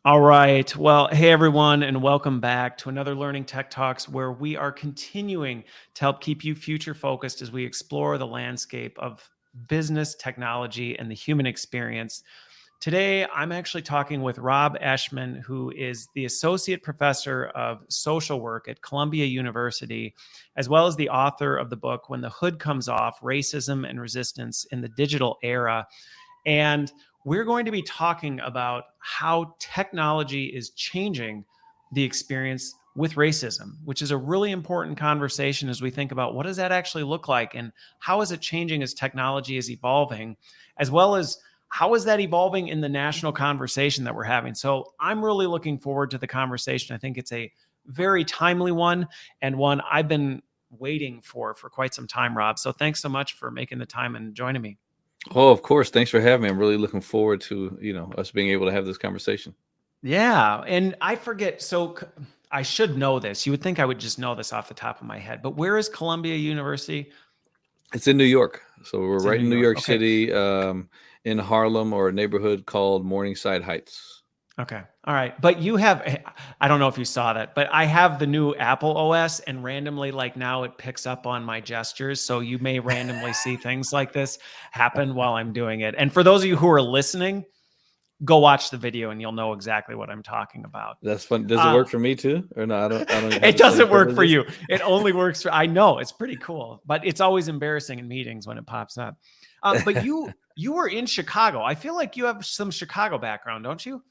All right. Well, hey, everyone, and welcome back to another Learning Tech Talks, where we are continuing to help keep you future focused as we explore the landscape of business, technology, and the human experience. Today, I'm actually talking with Rob Eschmann, who is the Associate Professor of Social Work at Columbia University, as well as the author of the book, When the Hood Comes Off, Racism and Resistance in the Digital Era. And we're going to be talking about how technology is changing the experience with racism, which is a really important conversation as we think about what does that actually look like and how is it changing as technology is evolving, as well as how is that evolving in the national conversation that we're having. So I'm really looking forward to the conversation. I think it's a very timely one and one I've been waiting for quite some time, Rob. So thanks so much for making the time and joining me. Oh, of course. Thanks for having me. I'm really looking forward to, us being able to have this conversation. Yeah. And I forget. So I should know this. You would think I would just know this off the top of my head. But where is Columbia University? It's in New York. So we're It's in right New in New York. York Okay. City, in Harlem, or a neighborhood called Morningside Heights. Okay. All right. But you have, I don't know if you saw that, but I have the new Apple OS and randomly, like now it picks up on my gestures. So you may randomly see things like this happen while I'm doing it. And for those of you who are listening, go watch the video and you'll know exactly what I'm talking about. That's fun. Does it work for me too? Or no, I don't have It the same doesn't work for privileges. you. It only works for, I know it's pretty cool, but it's always embarrassing in meetings when it pops up. But you were in Chicago. I feel like you have some Chicago background, don't you?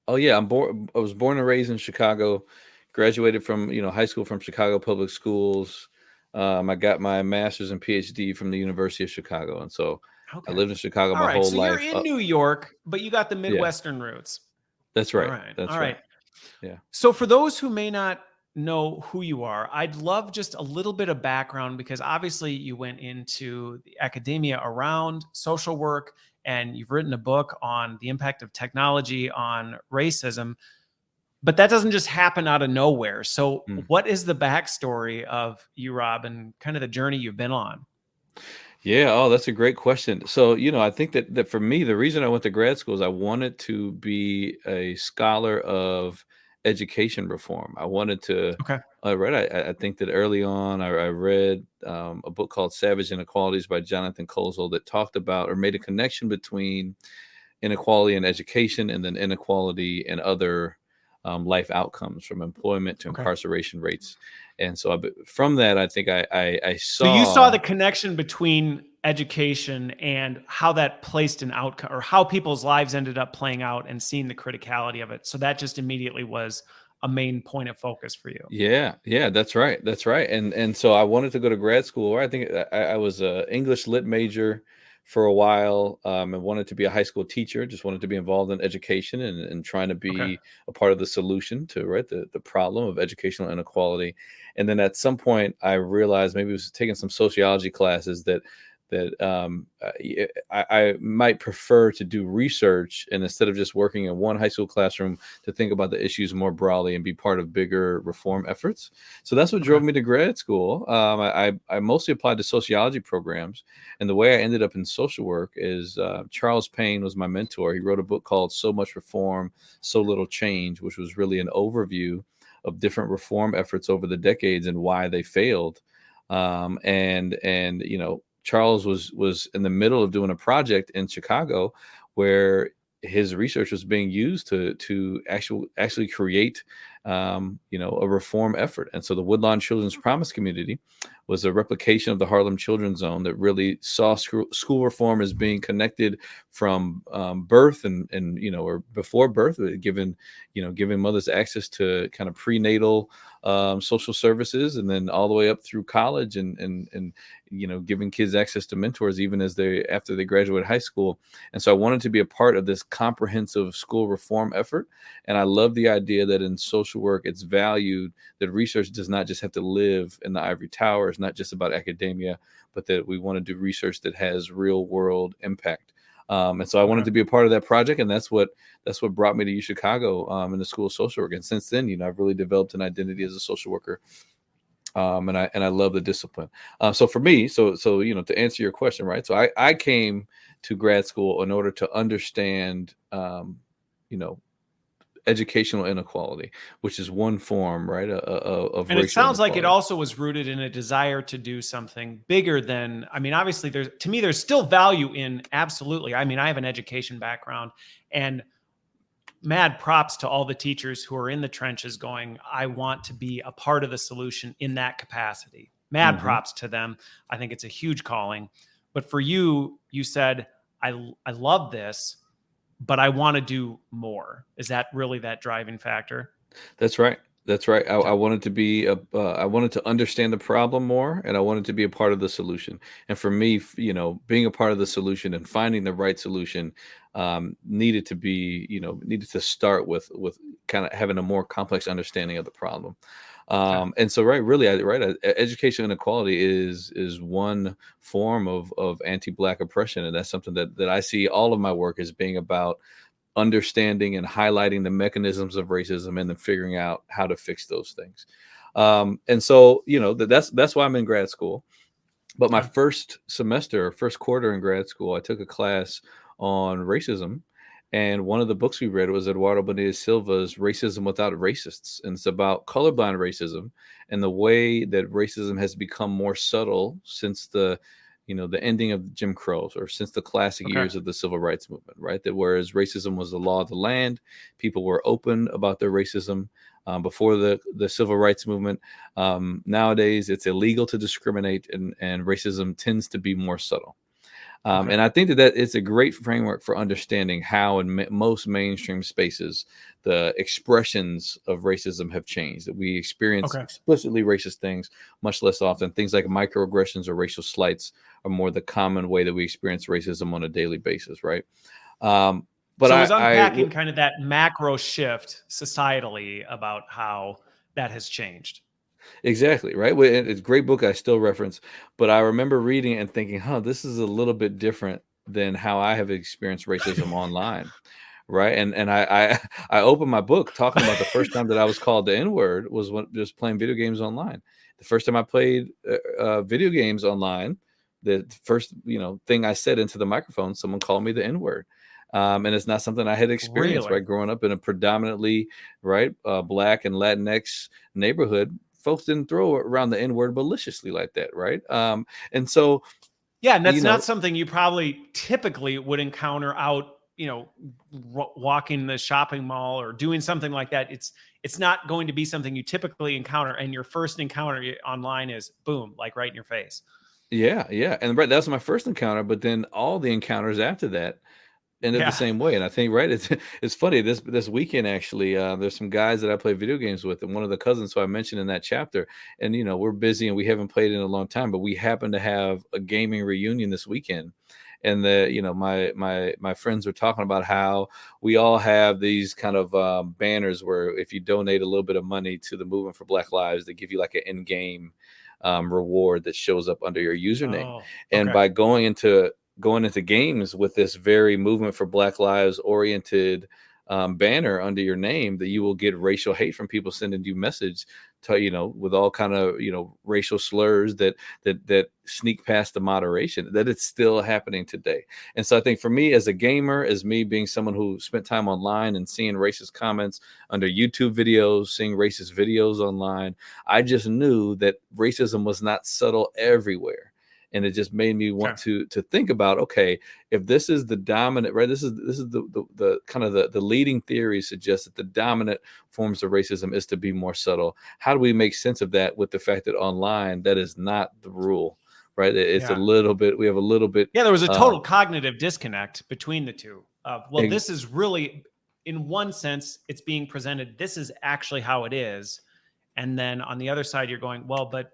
Oh yeah, I was born and raised in Chicago, graduated from, high school from Chicago Public Schools. I got my master's and PhD from the University of Chicago. And so I Okay. lived in Chicago All my right. whole So you're life. in New York, but you got the Yeah, Midwestern roots. that's All right. right. All That's right. right. Yeah. So for those who may not know who you are, I'd love just a little bit of background because obviously you went into the academia around social work and you've written a book on the impact of technology on racism, but that doesn't just happen out of nowhere. So Mm. what is the backstory of you, Rob, and kind of the journey you've been on? Yeah, oh, that's a great question. So, I think that for me, the reason I went to grad school is I wanted to be a scholar of education reform. I wanted to, Okay. right. I think that early on, I read a book called Savage Inequalities by Jonathan Kozol that talked about or made a connection between inequality in education and then inequality in other life outcomes, from employment to Okay. incarceration rates. And so from that, I think I So you saw saw. the connection between education and how that placed an outcome or how people's lives ended up playing out and seeing the criticality of it. So that just immediately was a main point of focus for you. Yeah, that's right, that's right. And so I wanted to go to grad school. Where I think I was a English lit major for a while, and wanted to be a high school teacher. Just wanted to be involved in education and trying to Okay. be a part of the solution to the problem of educational inequality. And then at some point, I realized, maybe it was taking some sociology classes, I might prefer to do research, and instead of just working in one high school classroom, to think about the issues more broadly and be part of bigger reform efforts. So that's what Okay. drove me to grad school. I mostly applied to sociology programs, and the way I ended up in social work is Charles Payne was my mentor. He wrote a book called So Much Reform, So Little Change, which was really an overview of different reform efforts over the decades and why they failed. And Charles was in the middle of doing a project in Chicago where his research was being used to actually create a reform effort. And so the Woodlawn Children's Promise Community was a replication of the Harlem Children's Zone that really saw school reform as being connected from birth and or before birth, giving mothers access to kind of prenatal social services, and then all the way up through college, and giving kids access to mentors even after they graduate high school. And so I wanted to be a part of this comprehensive school reform effort. And I love the idea that in social work, it's valued that research does not just have to live in the ivory tower. It's not just about academia, but that we want to do research that has real world impact. And so I wanted Okay. to be a part of that project, and that's what brought me to UChicago in the School of Social Work. And since then, I've really developed an identity as a social worker, and I love the discipline. So for me, so to answer your question, right? So I came to grad school in order to understand, educational inequality, which is one form, right, of And it racial sounds like it inequality. also was rooted in a desire to do something bigger than, I mean, obviously to me, there's still value in, absolutely. I mean, I have an education background, and mad props to all the teachers who are in the trenches going, I want to be a part of the solution in that capacity. Mad Hmm. props to them. I think it's a huge calling. But for you, you said, I love this, but I want to do more. Is that really that driving factor? That's right. That's right. I Okay. wanted to be I wanted to understand the problem more, and I wanted to be a part of the solution. And for me, being a part of the solution and finding the right solution needed to be, needed to start with kind of having a more complex understanding of the problem. Okay. And so, right, really, education inequality is one form of anti-Black oppression, and that's something that I see all of my work as being about understanding and highlighting the mechanisms of racism and then figuring out how to fix those things. And so, that's why I'm in grad school. But my Okay. first semester, first quarter in grad school, I took a class on racism. And one of the books we read was Eduardo Bonilla Silva's Racism Without Racists. And it's about colorblind racism and the way that racism has become more subtle since the ending of Jim Crow, or since the classic Okay. years of the civil rights movement, right? That whereas racism was the law of the land, people were open about their racism before the civil rights movement. Nowadays, it's illegal to discriminate, and racism tends to be more subtle. Okay. And I think that it's a great framework for understanding how in most mainstream spaces, the expressions of racism have changed, that we experience Okay. explicitly racist things much less often. Things like microaggressions or racial slights are more the common way that we experience racism on a daily basis, right? But So is unpacking kind of that macro shift societally about how that has changed? Exactly, right? It's a great book I still reference, but I remember reading it and thinking, huh, this is a little bit different than how I have experienced racism online. Right. And I I opened my book talking about the first time that I was called the N-word was when just playing video games online. The first time I played video games online, the first thing I said into the microphone, someone called me the N-word. And it's not something I had experienced, Really? right? Growing up in a predominantly right Black and Latinx neighborhood, folks didn't throw around the N-word maliciously like that, right? And so Yeah, and you that's not know, something you probably typically would encounter out, walking the shopping mall or doing something like that. It's not going to be something you typically encounter, and your first encounter online is boom, like right in your face. yeah, yeah, and right, that was my first encounter, but then all the encounters after that ended the Yeah. same way. And I think, right, it's funny, this weekend actually, there's some guys that I play video games with, and one of the cousins who I mentioned in that chapter, and we're busy and we haven't played in a long time, but we happen to have a gaming reunion this weekend. And my friends were talking about how we all have these kind of banners where if you donate a little bit of money to the movement for Black Lives, they give you like an in-game reward that shows up under your username. Oh, And okay. by going into games with this very movement for Black Lives oriented banner under your name, that you will get racial hate from people sending you message to, with all kind of racial slurs that sneak past the moderation. That it's still happening today. And so I think for me as a gamer, as me being someone who spent time online and seeing racist comments under YouTube videos, seeing racist videos online, I just knew that racism was not subtle everywhere. And it just made me want Okay. to think about, okay, if this is the dominant, right, this is the kind of the leading theory suggests that the dominant forms of racism is to be more subtle. How do we make sense of that with the fact that online that is not the rule, right? It's a Yeah. little bit, we have a little bit Yeah, there was a uh total cognitive disconnect between the two. Well, ex- this is really, in one sense, it's being presented. This is actually how it is. And then on the other side, you're going, well, but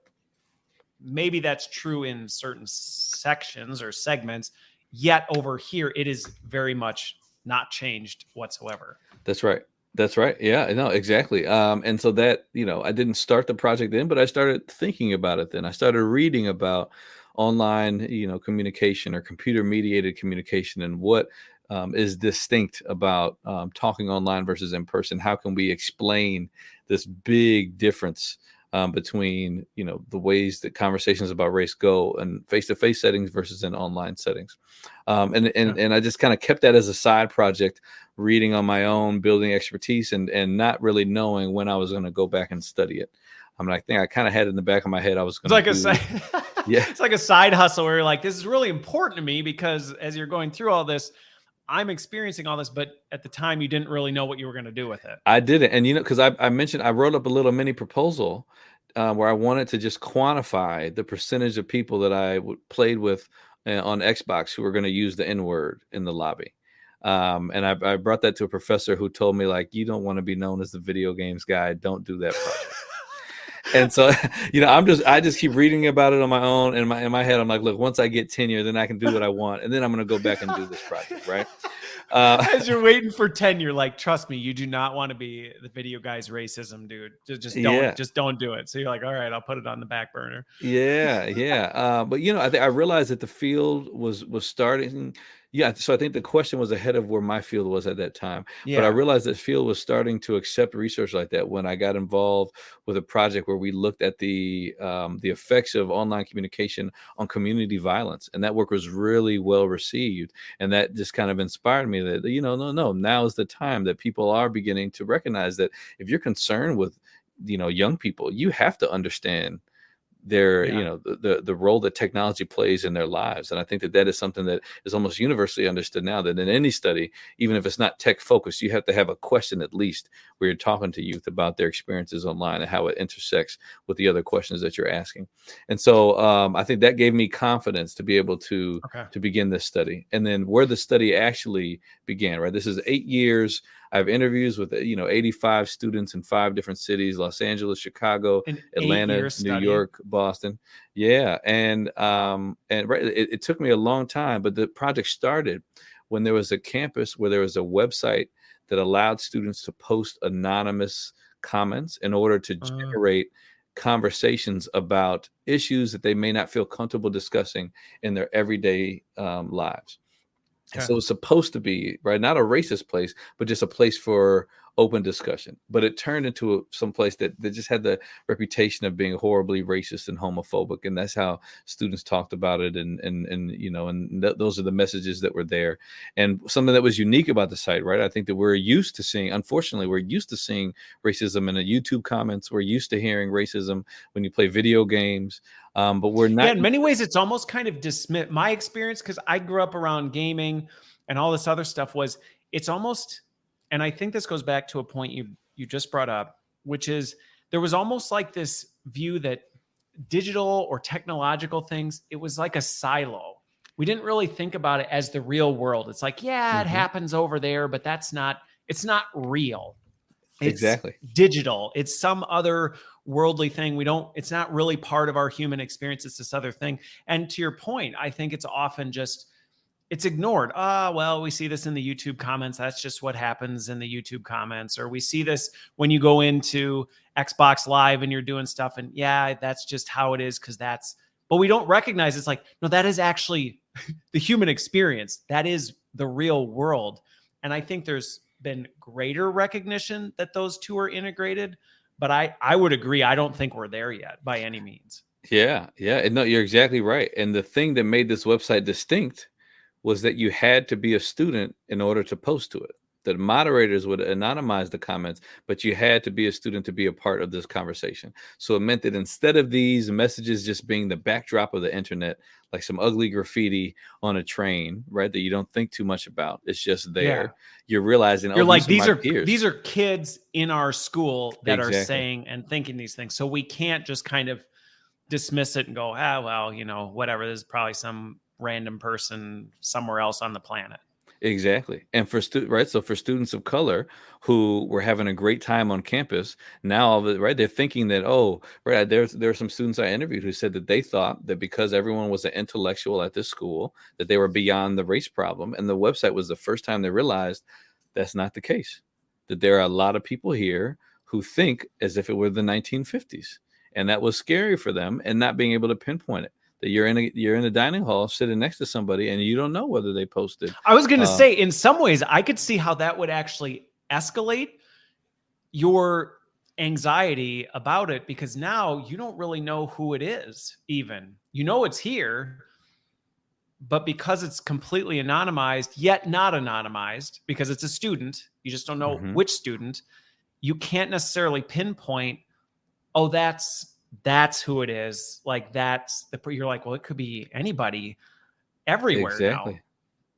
maybe that's true in certain sections or segments. Yet over here, it is very much not changed whatsoever. that's right. That's right. Yeah, no, exactly. And so that, I didn't start the project then, but I started thinking about it then. I started reading about online, communication or computer mediated communication, and what is distinct about talking online versus in person. How can we explain this big difference between, the ways that conversations about race go in face-to-face settings versus in online settings. And I just kind of kept that as a side project, reading on my own, building expertise, and not really knowing when I was going to go back and study it. I think I kind of had it in the back of my head I was It's going like to do. Yeah, it's like a side hustle where you're like, this is really important to me because as you're going through all this, I'm experiencing all this, but at the time you didn't really know what you were going to do with it. I did it. And, because I mentioned I wrote up a little mini proposal where I wanted to just quantify the percentage of people that I played with on Xbox who were going to use the N word in the lobby. And I brought that to a professor who told me, like, you don't want to be known as the video games guy. Don't do that project. And so, I just keep reading about it on my own. In my head, I'm like, look, once I get tenure, then I can do what I want. And then I'm going to go back and do this project. Right. As you're waiting for tenure, like, trust me, you do not want to be the video guy's racism, dude. Yeah. Just don't do it. So you're like, all right, I'll put it on the back burner. Yeah. But I realized that the field was starting. Yeah, so I think the question was ahead of where my field was at that time. But I Yeah. realized that field was starting to accept research like that when I got involved with a project where we looked at the effects of online communication on community violence, and that work was really well received. And that just kind of inspired me that no, now is the time that people are beginning to recognize that if you're concerned with young people, you have to understand their Yeah. the role that technology plays in their lives. And I think that is something that is almost universally understood now, that in any study, even if it's not tech focused, you have to have a question at least where you're talking to youth about their experiences online and how it intersects with the other questions that you're asking. And so I think that gave me confidence to be able to Okay. begin this study. And then where the study actually began, right, this is 8 years. I have interviews with 85 students in 5 different cities: Los Angeles, Chicago, An Atlanta, 8-year New study. York, Boston. Yeah. And right, it took me a long time, but the project started when there was a campus where there was a website that allowed students to post anonymous comments in order to generate conversations about issues that they may not feel comfortable discussing in their everyday lives. And Okay. so it's supposed to be, right, not a racist place, but just a place for open discussion. But it turned into some place that just had the reputation of being horribly racist and homophobic. And that's how students talked about it. Those are the messages that were there. And something that was unique about the site, right? I think that unfortunately, we're used to seeing racism in the YouTube comments. We're used to hearing racism when you play video games. But we're not. Yeah, in many ways, it's almost kind of dismiss. My experience, because I grew up around gaming and all this other stuff, was it's almost, and I think this goes back to a point you just brought up, which is there was almost like this view that digital or technological things, it was like a silo. We didn't really think about it as the real world. It's like, yeah, it Mhm. happens over there, but it's not real. It's Exactly. digital. It's some other worldly thing. It's not really part of our human experience. It's this other thing. And to your point, I think it's often it's ignored. Well, we see this in the YouTube comments. That's just what happens in the YouTube comments. Or we see this when you go into Xbox Live and you're doing stuff. And yeah, that's just how it is but we don't recognize it's like, no, that is actually the human experience. That is the real world. And I think there's been greater recognition that those two are integrated. But I would agree. I don't think we're there yet by any means. Yeah. And no, you're exactly right. And the thing that made this website distinct was that you had to be a student in order to post to it. That moderators would anonymize the comments, but you had to be a student to be a part of this conversation. So it meant that instead of these messages just being the backdrop of the internet, like some ugly graffiti on a train, right, that you don't think too much about, it's just there. Yeah. You're realizing, You're like, these are my peers. these are kids in our school that are Exactly. saying and thinking these things. So we can't just kind of dismiss it and go, well, whatever. This is probably some random person somewhere else on the planet. Exactly. And for so for students of color who were having a great time on campus, now they're thinking that, there are some students I interviewed who said that they thought that because everyone was an intellectual at this school, that they were beyond the race problem. And the website was the first time they realized that's not the case. That there are a lot of people here who think as if it were the 1950s. And that was scary for them, and not being able to pinpoint it. That you're in a dining hall sitting next to somebody and you don't know whether they posted. I was going to say, in some ways, I could see how that would actually escalate anxiety about it, because now you don't really know who it is. Even, you know, it's here, but because it's completely anonymized, yet not anonymized, because it's a student, you just don't know Mhm. which student, you can't necessarily pinpoint, oh, that's who it is. Like, that's the, you're like, well, it could be anybody everywhere now. Exactly.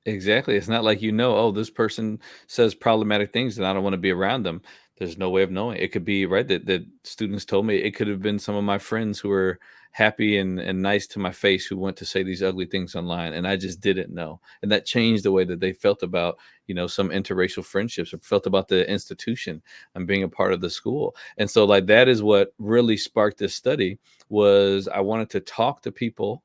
Exactly. It's not like, oh, this person says problematic things and I don't want to be around them. There's no way of knowing. It could be right that students told me it could have been some of my friends who were happy and nice to my face who went to say these ugly things online and I just didn't know. And that changed the way that they felt about, some interracial friendships or felt about the institution and being a part of the school. And so like that is what really sparked this study was I wanted to talk to people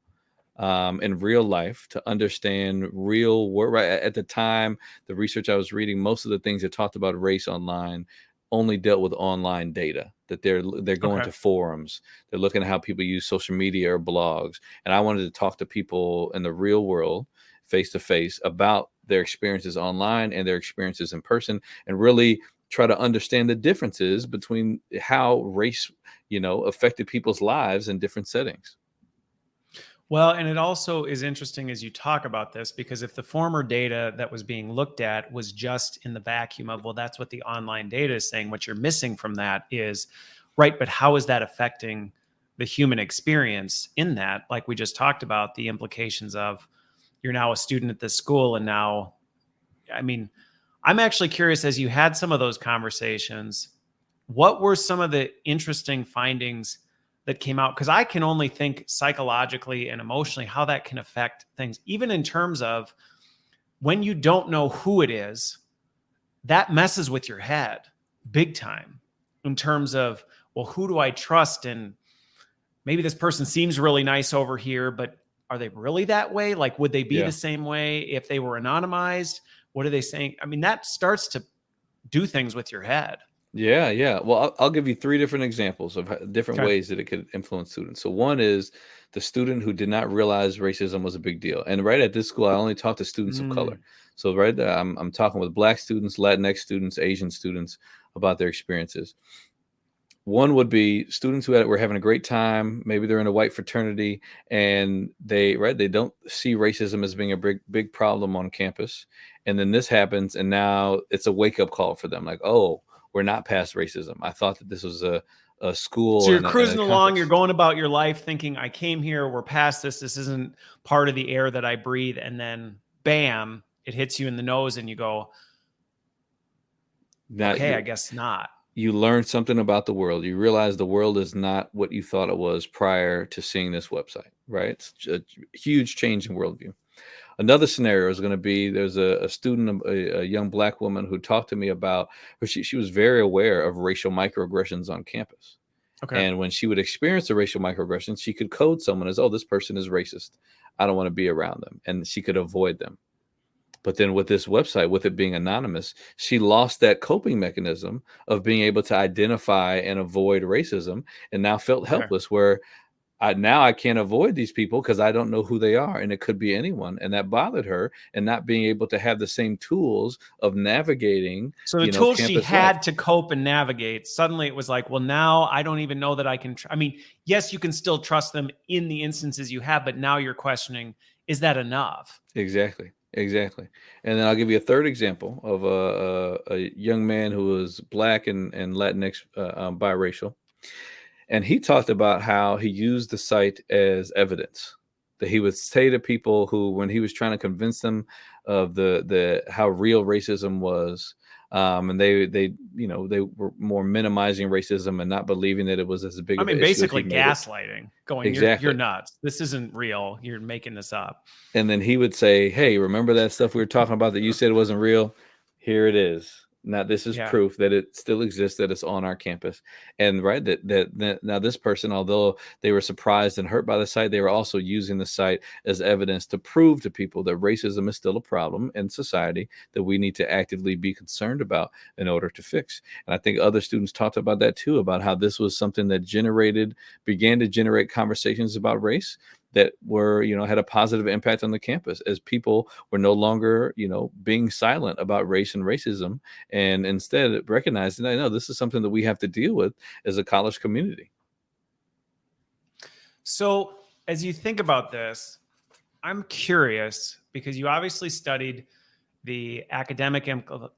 in real life to understand real world. Right at the time, the research I was reading, most of the things that talked about race online only dealt with online data. That they're going Okay. to forums, they're looking at how people use social media or blogs, and I wanted to talk to people in the real world, face to face, about their experiences online and their experiences in person, and really try to understand the differences between how race, affected people's lives in different settings. Well, and it also is interesting as you talk about this, because if the former data that was being looked at was just in the vacuum of, well, that's what the online data is saying, what you're missing from that is, right, but how is that affecting the human experience in that? Like we just talked about, the implications of, you're now a student at this school, and now, I mean, I'm actually curious, as you had some of those conversations, what were some of the interesting findings that came out? Because I can only think psychologically and emotionally how that can affect things, even in terms of when you don't know who it is, that messes with your head big time, in terms of, well, who do I trust? And maybe this person seems really nice over here, but are they really that way? Like, would they be the Yeah. same way if they were anonymized? What are they saying? I mean, that starts to do things with your head. Yeah, yeah. Well, I'll give you three different examples of different Okay. ways that it could influence students. So one is the student who did not realize racism was a big deal. And right at this school, I only talk to students of color. Mm. So right there, I'm talking with Black students, Latinx students, Asian students about their experiences. One would be students were having a great time. Maybe they're in a white fraternity and they don't see racism as being a big problem on campus. And then this happens, and now it's a wake up call for them. Like, oh, we're not past racism. I thought that this was a So school you're and a cruising along, you're context. going about your life thinking, I came here, we're past this. This isn't part of the air that I breathe. And then bam, it hits you in the nose and you go, Now okay, I guess not. you learn something about the world. You realize the world is not what you thought it was prior to seeing this website. Right? It's a huge change in worldview. Another scenario is going to be there's a student, a young Black woman who talked to me about, or she was very aware of racial microaggressions on campus. Okay. And when she would experience a racial microaggression, she could code someone as, oh, this person is racist. I don't want to be around them. And she could avoid them. But then with this website, with it being anonymous, she lost that coping mechanism of being able to identify and avoid racism and now felt Okay. helpless where now I can't avoid these people because I don't know who they are, and it could be anyone, and that bothered her, and not being able to have the same tools of navigating, So the tools she campus life. had to cope and navigate, suddenly it was like, well, now I don't even know that I can. I mean, yes, you can still trust them in the instances you have, but now you're questioning, is that enough? Exactly, exactly. And then I'll give you a third example of a young man who was Black and Latinx, biracial. And he talked about how he used the site as evidence, that he would say to people who, when he was trying to convince them of the how real racism was, and they were more minimizing racism and not believing that it was as big I of mean, an issue as he basically made it. gaslighting, going, you're Exactly. nuts. This isn't real. You're making this up. And then he would say, "Hey, remember that stuff we were talking about that you said wasn't real? Here it is. Now this is Yeah. proof that it still exists, that it's on our campus." And right, that now this person, although they were surprised and hurt by the site, they were also using the site as evidence to prove to people that racism is still a problem in society that we need to actively be concerned about in order to fix. And I think other students talked about that too, about how this was something that began to generate conversations about race that were, had a positive impact on the campus as people were no longer, being silent about race and racism, and instead recognizing, I know this is something that we have to deal with as a college community. So as you think about this, I'm curious because you obviously studied the academic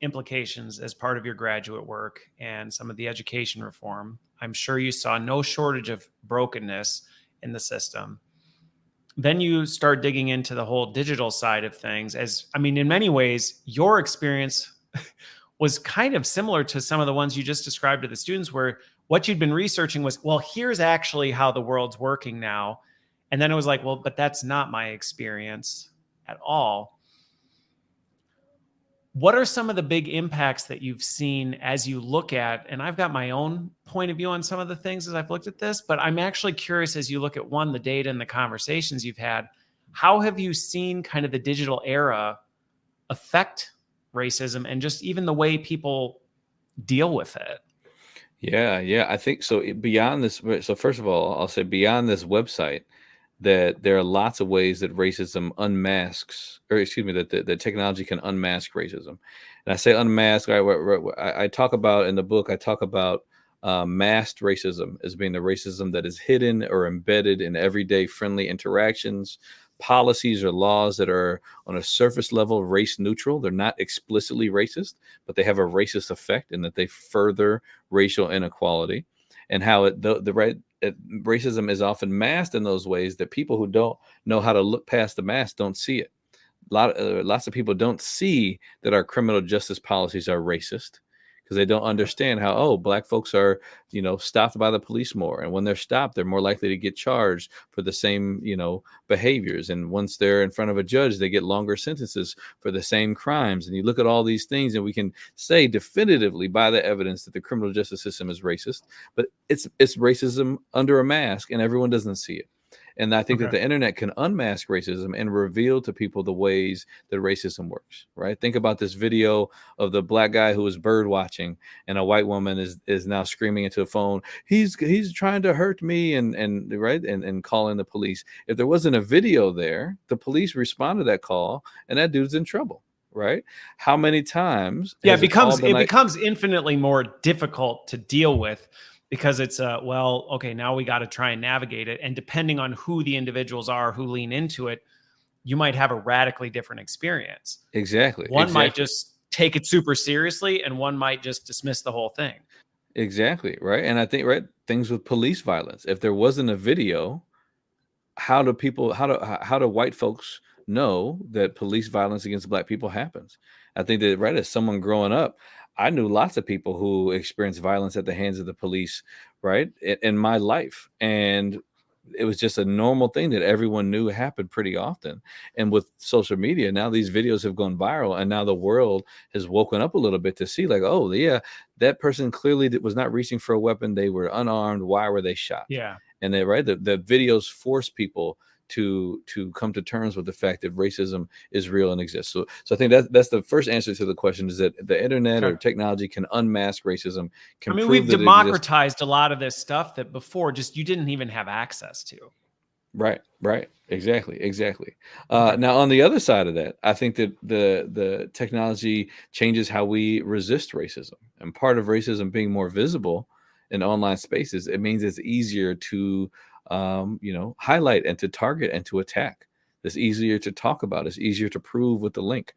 implications as part of your graduate work and some of the education reform. I'm sure you saw no shortage of brokenness in the system. Then you start digging into the whole digital side of things. In many ways, your experience was kind of similar to some of the ones you just described to the students, where what you'd been researching was, well, here's actually how the world's working now. And then it was like, well, but that's not my experience at all. What are some of the big impacts that you've seen as you look at, and I've got my own point of view on some of the things as I've looked at this, but I'm actually curious as you look at the data and the conversations you've had, how have you seen kind of the digital era affect racism and just even the way people deal with it? Yeah. I think so. Beyond this, so first of all, I'll say beyond this website, that there are lots of ways that racism unmasks, or excuse me, that technology can unmask racism. And I say unmask, I talk about in the book, I talk about masked racism as being the racism that is hidden or embedded in everyday friendly interactions, policies or laws that are on a surface level race neutral. They're not explicitly racist, but they have a racist effect in that they further racial inequality, and how racism is often masked in those ways that people who don't know how to look past the mask don't see it. Lots of people don't see that our criminal justice policies are racist because they don't understand how, Black folks are, stopped by the police more. And when they're stopped, they're more likely to get charged for the same, behaviors. And once they're in front of a judge, they get longer sentences for the same crimes. And you look at all these things and we can say definitively by the evidence that the criminal justice system is racist, but it's racism under a mask and everyone doesn't see it. And I think that the internet can unmask racism and reveal to people the ways that racism works, right? Think about this video of the Black guy who was bird watching, and a white woman is now screaming into the phone, he's trying to hurt me, and calling the police. If there wasn't a video there, the police respond to that call and that dude's in trouble. Right? How many times? It becomes infinitely more difficult to deal with, because it's now we got to try and navigate it. And depending on who the individuals are who lean into it, you might have a radically different experience. Exactly. One might just take it super seriously and one might just dismiss the whole thing. Exactly. Right. And I think, things with police violence, if there wasn't a video, how do white folks know that police violence against Black people happens? I think that, as someone growing up, I knew lots of people who experienced violence at the hands of the police, right, in my life. And it was just a normal thing that everyone knew happened pretty often. And with social media, now these videos have gone viral, and now the world has woken up a little bit to see, like, oh, yeah, that person clearly was not reaching for a weapon. They were unarmed. Why were they shot? Yeah. And the videos force people to come to terms with the fact that racism is real and exists. So I think that's the first answer to the question, is that the internet or technology can unmask racism. We've democratized a lot of this stuff that before just you didn't even have access to. Right. Exactly. Now, on the other side of that, I think that the technology changes how we resist racism. And part of racism being more visible in online spaces, it means it's easier to highlight and to target and to attack. It's easier to talk about. It's easier to prove with the link.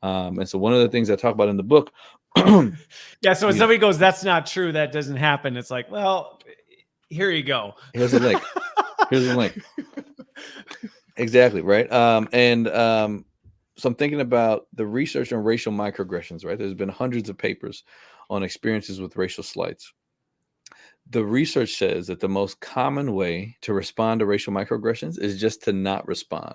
And so one of the things I talk about in the book. Yeah. So when somebody goes, that's not true, that doesn't happen, it's like, well, here you go. Here's a link. Exactly. Right. So I'm thinking about the research on racial microaggressions, right? There's been hundreds of papers on experiences with racial slights. The research says that the most common way to respond to racial microaggressions is just to not respond.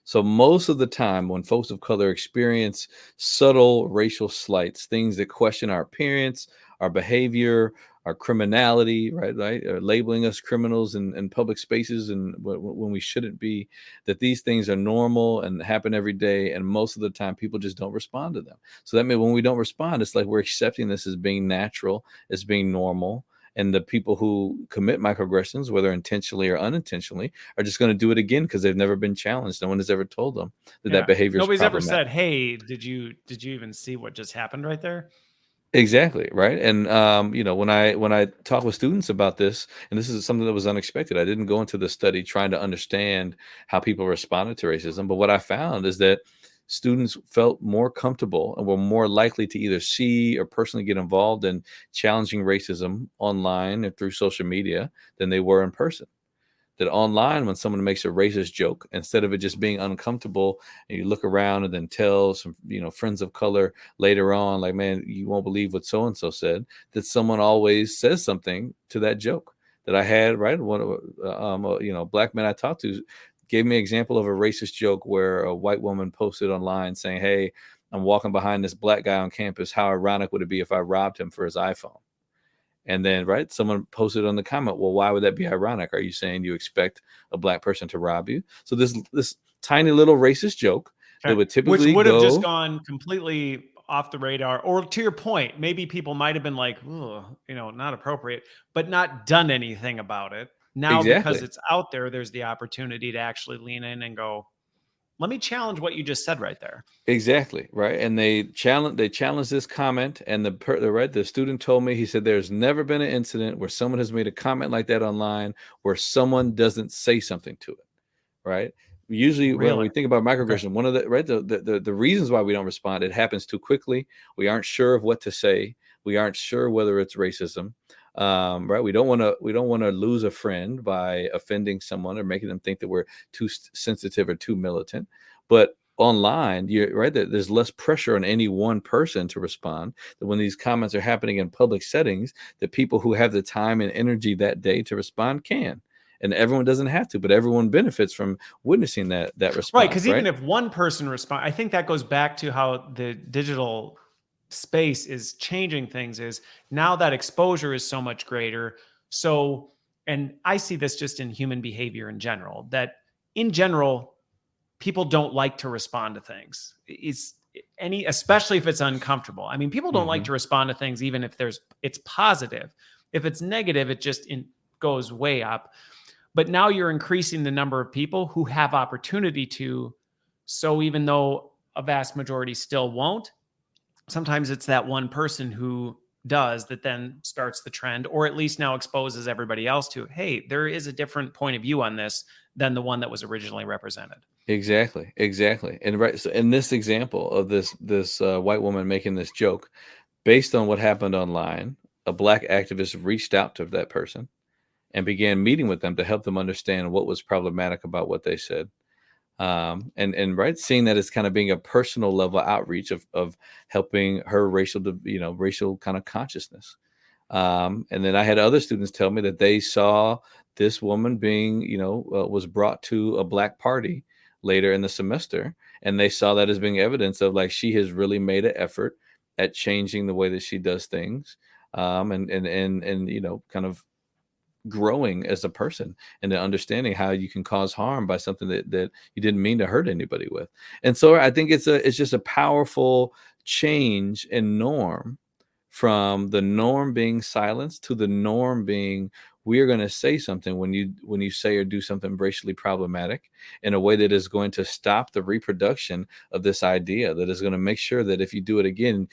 So most of the time when folks of color experience subtle racial slights, things that question our appearance, our behavior, our criminality, right, or labeling us criminals in public spaces and when we shouldn't be, that these things are normal and happen every day. And most of the time people just don't respond to them. So that means when we don't respond, it's like we're accepting this as being natural, as being normal. And the people who commit microaggressions, whether intentionally or unintentionally, are just going to do it again because they've never been challenged. No one has ever told them that behavior is Nobody's ever problematic. said, "Hey, did you even see what just happened right there?" Exactly, right. And when I talk with students about this, and this is something that was unexpected, I didn't go into the study trying to understand how people responded to racism, but what I found is that students felt more comfortable and were more likely to either see or personally get involved in challenging racism online and through social media than they were in person. That online, when someone makes a racist joke, instead of it just being uncomfortable and you look around and then tell some friends of color later on, like, man, you won't believe what so and so said, that someone always says something to that joke. That I had, right, one black man I talked to gave me an example of a racist joke where a white woman posted online saying, hey, I'm walking behind this black guy on campus, how ironic would it be if I robbed him for his iPhone? And then, right, someone posted on the comment, well, why would that be ironic? Are you saying you expect a black person to rob you? So this tiny little racist joke that Okay. would Which typically would have just go gone completely off the radar. Or to your point, maybe people might have been like, "Ugh, not appropriate," but not done anything about it. Now, because exactly, it's out there, there's the opportunity to actually lean in and go, "Let me challenge what you just said right there." exactly, right. And they challenged this comment, and the student told me, he said, there's never been an incident where someone has made a comment like that online where someone doesn't say something to it. Right? Usually, when Really? we think about Okay. microaggression, one of the reasons why we don't respond, it happens too quickly. We aren't sure of what to say. We aren't sure whether it's racism. Right? We don't want to lose a friend by offending someone or making them think that we're too sensitive or too militant. But online, you're right, that there's less pressure on any one person to respond. That when these comments are happening in public settings, that people who have the time and energy that day to respond can, and everyone doesn't have to, but everyone benefits from witnessing that Right, response, because right? even if one person respond, I think that goes back to how the digital space is changing things. Is now that exposure is so much greater. So, and I see this just in human behavior in general. That in general, people don't like to respond to things. It's especially if it's uncomfortable. I mean, people don't like Hmm. to respond to things even if it's positive. If it's negative, it just goes way up. But now you're increasing the number of people who have opportunity to. So even though a vast majority still won't, sometimes it's that one person who does that then starts the trend, or at least now exposes everybody else to, hey, there is a different point of view on this than the one that was originally represented. Exactly. And right, so in this example of this white woman making this joke, based on what happened online, a black activist reached out to that person and began meeting with them to help them understand what was problematic about what they said. And right, seeing that as kind of being a personal level outreach of helping her racial kind of consciousness. And then I had other students tell me that they saw this woman being, was brought to a black party later in the semester, and they saw that as being evidence of, like, she has really made an effort at changing the way that she does things, and kind of growing as a person, and then understanding how you can cause harm by something that you didn't mean to hurt anybody with. And so I think it's just a powerful change in norm, from the norm being silence to the norm being, we're going to say something when you say or do something racially problematic, in a way that is going to stop the reproduction of this idea, that is going to make sure that if you do it again,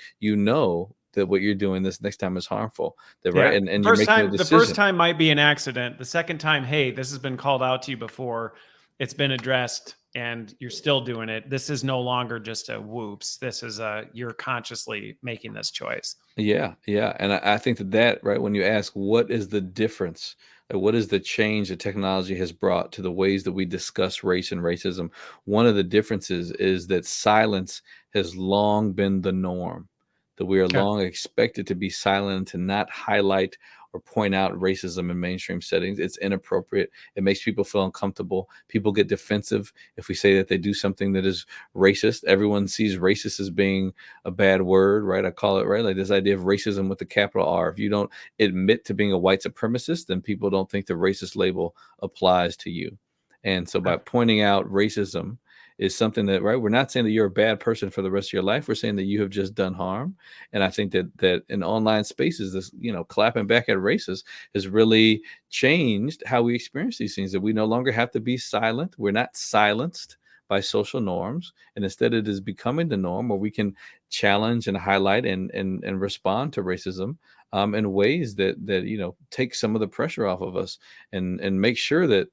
that what you're doing this next time is harmful, that right, Yeah. and you're making a The first decision. time might be an accident. The second time, hey, this has been called out to you before. It's been addressed and you're still doing it. This is no longer just a whoops. This is you're consciously making this choice. Yeah, and I think that right, when you ask what is the difference, what is the change that technology has brought to the ways that we discuss race and racism, one of the differences is that silence has long been the norm, that we are Okay. long expected to be silent and to not highlight or point out racism in mainstream settings. It's inappropriate. It makes people feel uncomfortable. People get defensive if we say that they do something that is racist. Everyone sees racist as being a bad word, right? I call it, right, like this idea of racism with the capital R. If you don't admit to being a white supremacist, then people don't think the racist label applies to you. And so by Okay. pointing out racism is something that, right, we're not saying that you're a bad person for the rest of your life. We're saying that you have just done harm. And I think that in online spaces, this, clapping back at racists has really changed how we experience these things, that we no longer have to be silent. We're not silenced by social norms, and instead it is becoming the norm, where we can challenge and highlight and respond to racism in ways that take some of the pressure off of us, and make sure that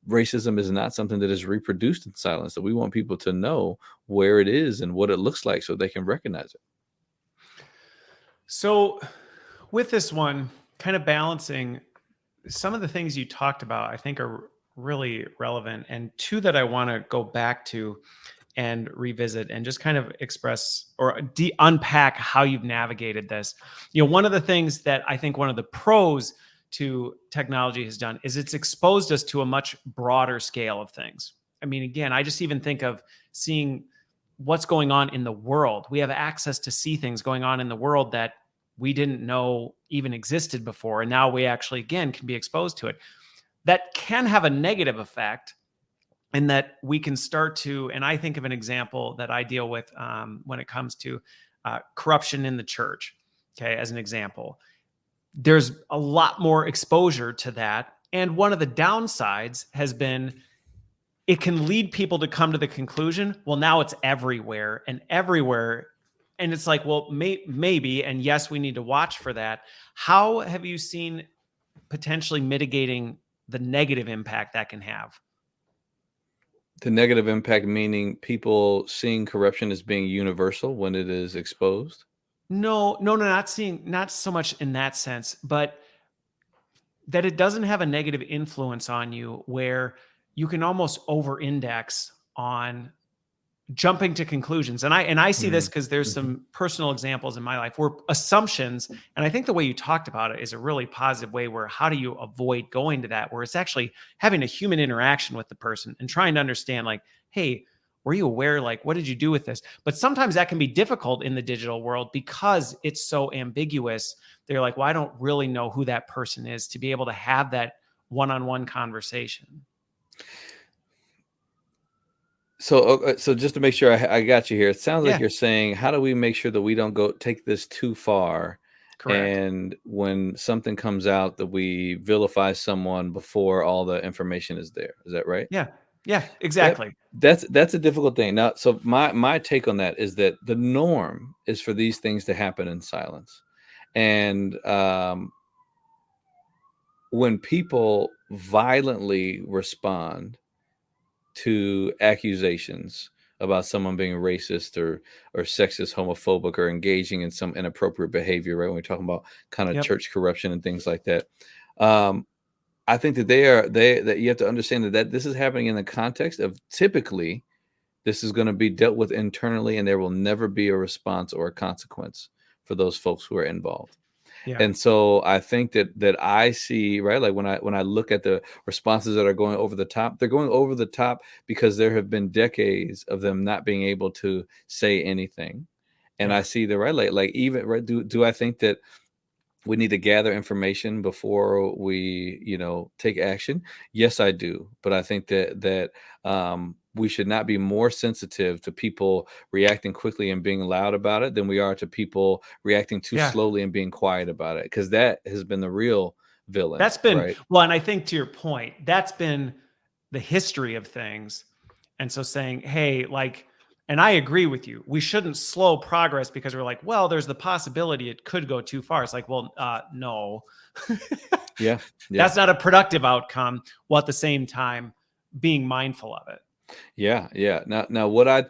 racism is not something that is reproduced in silence, that we want people to know where it is and what it looks like so they can recognize it. So with this one, kind of balancing some of the things you talked about, I think are really relevant, and two that I want to go back to and revisit and just kind of express or unpack how you've navigated this. One of the things that I think one of the pros to technology has done is it's exposed us to a much broader scale of things. I mean, again, I just even think of seeing what's going on in the world. We have access to see things going on in the world that we didn't know even existed before. And now we actually, again, can be exposed to it. That can have a negative effect, in that we can start to, and I think of an example that I deal with when it comes to corruption in the church, okay, as an example. There's a lot more exposure to that. And one of the downsides has been it can lead people to come to the conclusion, well, now it's everywhere and everywhere. And it's like, well, maybe, and yes, we need to watch for that. How have you seen potentially mitigating the negative impact that can have? The negative impact, meaning people seeing corruption as being universal when it is exposed? No, not so much in that sense, but that it doesn't have a negative influence on you where you can almost over index on jumping to conclusions. And I see this because there's some personal examples in my life where assumptions, and I think the way you talked about it is a really positive way, where how do you avoid going to that, where it's actually having a human interaction with the person and trying to understand, like, hey, were you aware? Like, what did you do with this? But sometimes that can be difficult in the digital world because it's so ambiguous. They're like, well, I don't really know who that person is, to be able to have that one-on-one conversation. So just to make sure I got you here, it sounds like Yeah, you're saying, how do we make sure that we don't take this too far, correct. and when something comes out, that we vilify someone before all the information is there? Is that right? Yeah, yeah, That exactly. that's a difficult thing. Now, so my take on that is that the norm is for these things to happen in silence, and when people violently respond to accusations about someone being racist or sexist, homophobic, or engaging in some inappropriate behavior, right? When we're talking about kind of Yep. church corruption and things like that. I think that that you have to understand that this is happening in the context of, typically this is going to be dealt with internally, and there will never be a response or a consequence for those folks who are involved. Yeah. And so I think that I see, right, like when I look at the responses that are going over the top, they're going over the top because there have been decades of them not being able to say anything. And I Yeah. see the, right, like even, right, do I think that we need to gather information before we take action? Yes, I do. But I think that we should not be more sensitive to people reacting quickly and being loud about it than we are to people reacting too Yeah. slowly and being quiet about it, because that has been the real villain, That's been, right? well, and I think to your point, that's been the history of things. And so saying, hey, like, and I agree with you, we shouldn't slow progress because we're like, well, there's the possibility it could go too far. It's like, well, no, Yeah, yeah, that's not a productive outcome, while at the same time being mindful of it. yeah. Now, what I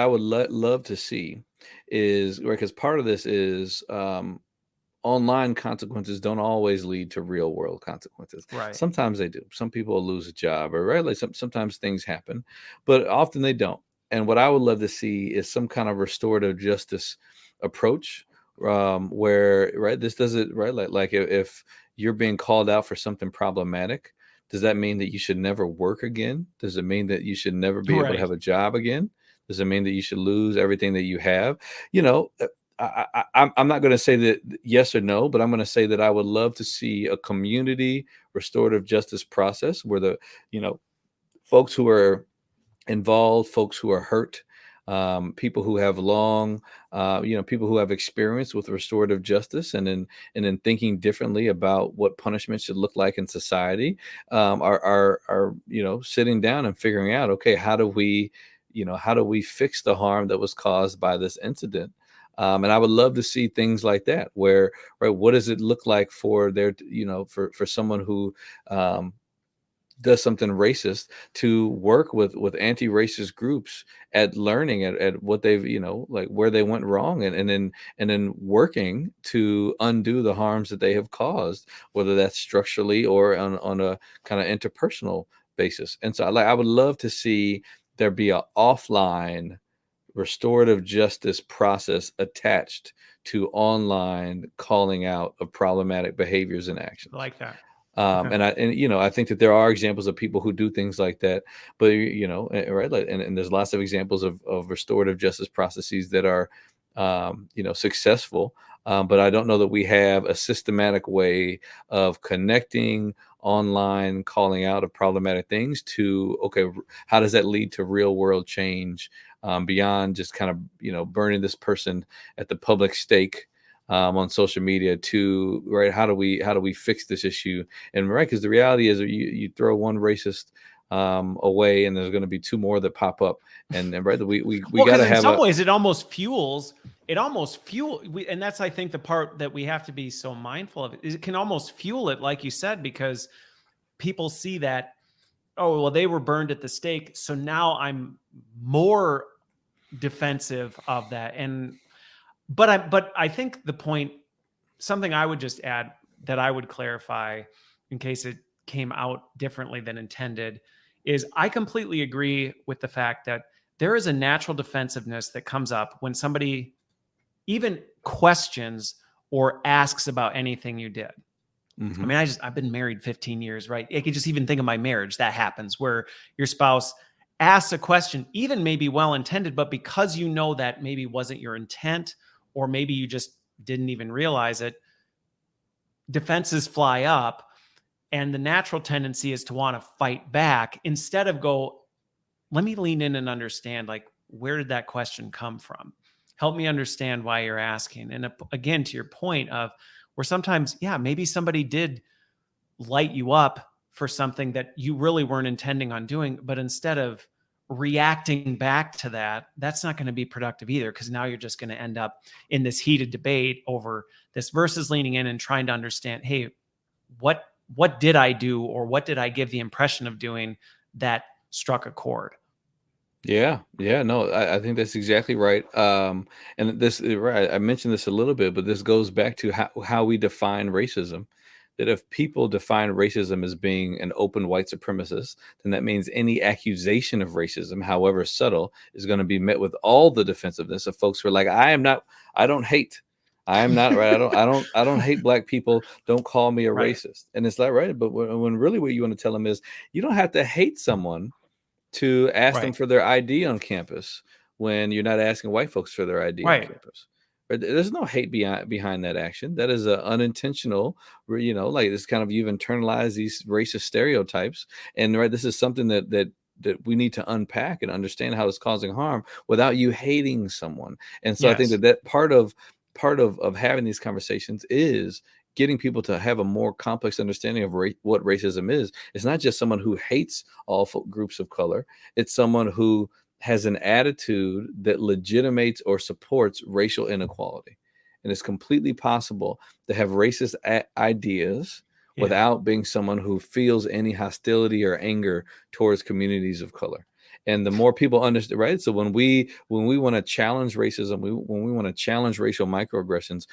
would love to see is, right, because part of this is online consequences don't always lead to real world consequences. Right. Sometimes they do. Some people will lose a job, or, right, like sometimes things happen, but often they don't. And what I would love to see is some kind of restorative justice approach, where, right, this doesn't, right, like if you're being called out for something problematic, does that mean that you should never work again? Does it mean that you should never be able to Right. have a job again? Does it mean that you should lose everything that you have? You know, I'm not going to say that yes or no, but I'm going to say that I would love to see a community restorative justice process where the folks who are involved, folks who are hurt, people who have long, people who have experience with restorative justice, and in thinking differently about what punishment should look like in society, are sitting down and figuring out, okay, how do we fix the harm that was caused by this incident? And I would love to see things like that, where, right, what does it look like for for someone who does something racist to work with anti-racist groups at learning at what they've, like where they went wrong, and then working to undo the harms that they have caused, whether that's structurally or on a kind of interpersonal basis. And so I would love to see there be a offline restorative justice process attached to online calling out of problematic behaviors and actions. I like that. I think that there are examples of people who do things like that, but right, like, and there's lots of examples of restorative justice processes that are successful, but I don't know that we have a systematic way of connecting online calling out of problematic things to, okay, how does that lead to real world change, beyond just kind of burning this person at the public stake on social media, to, right, how do we fix this issue? And right, because the reality is, you throw one racist away and there's going to be two more that pop up, and right, we got to have, in some ways it almost fuels, and that's, I think, the part that we have to be so mindful of, is it can almost fuel it, like you said, because people see that, oh, well, they were burned at the stake, so now I'm more defensive of that. But I think the point, something I would just add that I would clarify in case it came out differently than intended, is I completely agree with the fact that there is a natural defensiveness that comes up when somebody even questions or asks about anything you did. Mm-hmm. I mean, I've been married 15 years, right? I could just even think of my marriage. That happens where your spouse asks a question, even maybe well-intended, but because you know that maybe wasn't your intent, or maybe you just didn't even realize it, defenses fly up, and the natural tendency is to want to fight back instead of go, let me lean in and understand, like, where did that question come from? Help me understand why you're asking. And again, to your point of where sometimes, yeah, maybe somebody did light you up for something that you really weren't intending on doing, but instead of reacting back to that, that's not going to be productive either, because now you're just going to end up in this heated debate over this, versus leaning in and trying to understand, hey, what did I do, or what did I give the impression of doing that struck a chord? Yeah, no, I think that's exactly right. And this, right, I mentioned this a little bit, but this goes back to how we define racism. That if people define racism as being an open white supremacist, then that means any accusation of racism, however subtle, is going to be met with all the defensiveness of folks who are like, I don't hate. I am not, right. I don't hate black people. Don't call me a Right. racist. And it's like, right. But when really what you want to tell them is, you don't have to hate someone to ask them Right. for their ID on campus, when you're not asking white folks for their ID on Right. campus. There's no hate behind that action. That is unintentional, like this kind of, you've internalized these racist stereotypes. And right, this is something that we need to unpack and understand how it's causing harm without you hating someone. And so I think Yes. that part of having these conversations is getting people to have a more complex understanding of what racism is. It's not just someone who hates all groups of color. It's someone who has an attitude that legitimates or supports racial inequality. And it's completely possible to have racist ideas without being someone who feels any hostility or anger towards communities of color. And the more people understand, right? So when we want to challenge racism, when we want to challenge racial microaggressions,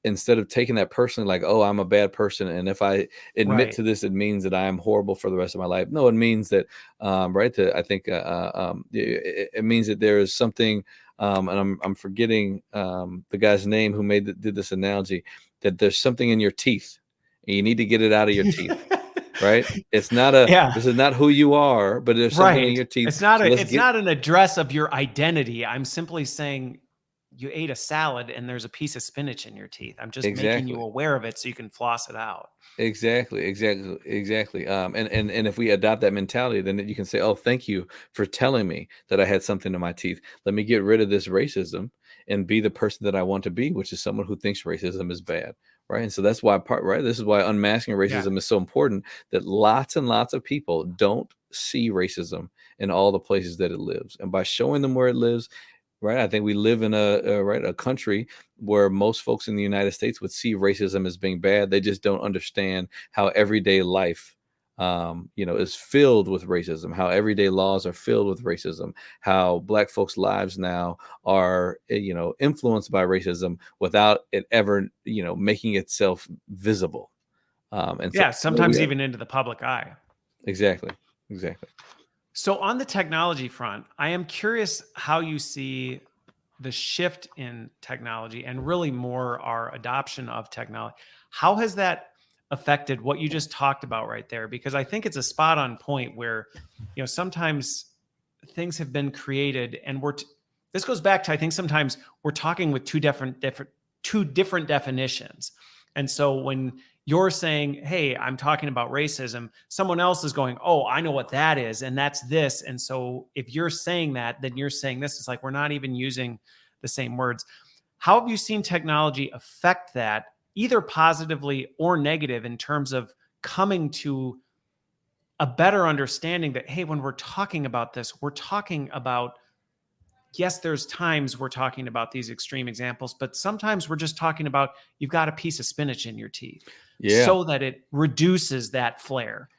instead of taking that personally, like, oh, I'm a bad person, and if I admit to this, it means that I am horrible for the rest of my life. No, it means that, right? I think it means that there is something, and I'm forgetting the guy's name who did this analogy, that there's something in your teeth, and you need to get it out of your teeth. Right? It's not this is not who you are, but there's something in your teeth. It's not So not an address of your identity. I'm simply saying, you ate a salad and there's a piece of spinach in your teeth. I'm just making you Exactly. aware of it so you can floss it out. Exactly. And if we adopt that mentality, then you can say, "Oh, thank you for telling me that I had something in my teeth. Let me get rid of this racism and be the person that I want to be, which is someone who thinks racism is bad." Right. And so that's why this is why unmasking Yeah. racism is so important, that lots and lots of people don't see racism in all the places that it lives. And by showing them where it lives, right, I think we live in a country where most folks in the United States would see racism as being bad. They just don't understand how everyday life, is filled with racism, how everyday laws are filled with racism, how Black folks' lives now are, influenced by racism without it ever, making itself visible. And so, Yeah. Sometimes even into the public eye. exactly, exactly. So, on the technology front, I am curious how you see the shift in technology and really more our adoption of technology. How has that affected what you just talked about right there? Because I think it's a spot on point where, sometimes things have been created and this goes back to, I think sometimes we're talking with two different definitions. And so when you're saying, "Hey, I'm talking about racism," someone else is going, "Oh, I know what that is, and that's this." And so if you're saying that, then you're saying this. It's like we're not even using the same words. How have you seen technology affect that, either positively or negative, in terms of coming to a better understanding that, hey, when we're talking about this, we're talking about, yes, there's times we're talking about these extreme examples, but sometimes we're just talking about you've got a piece of spinach in your teeth Yeah. so that it reduces that flare.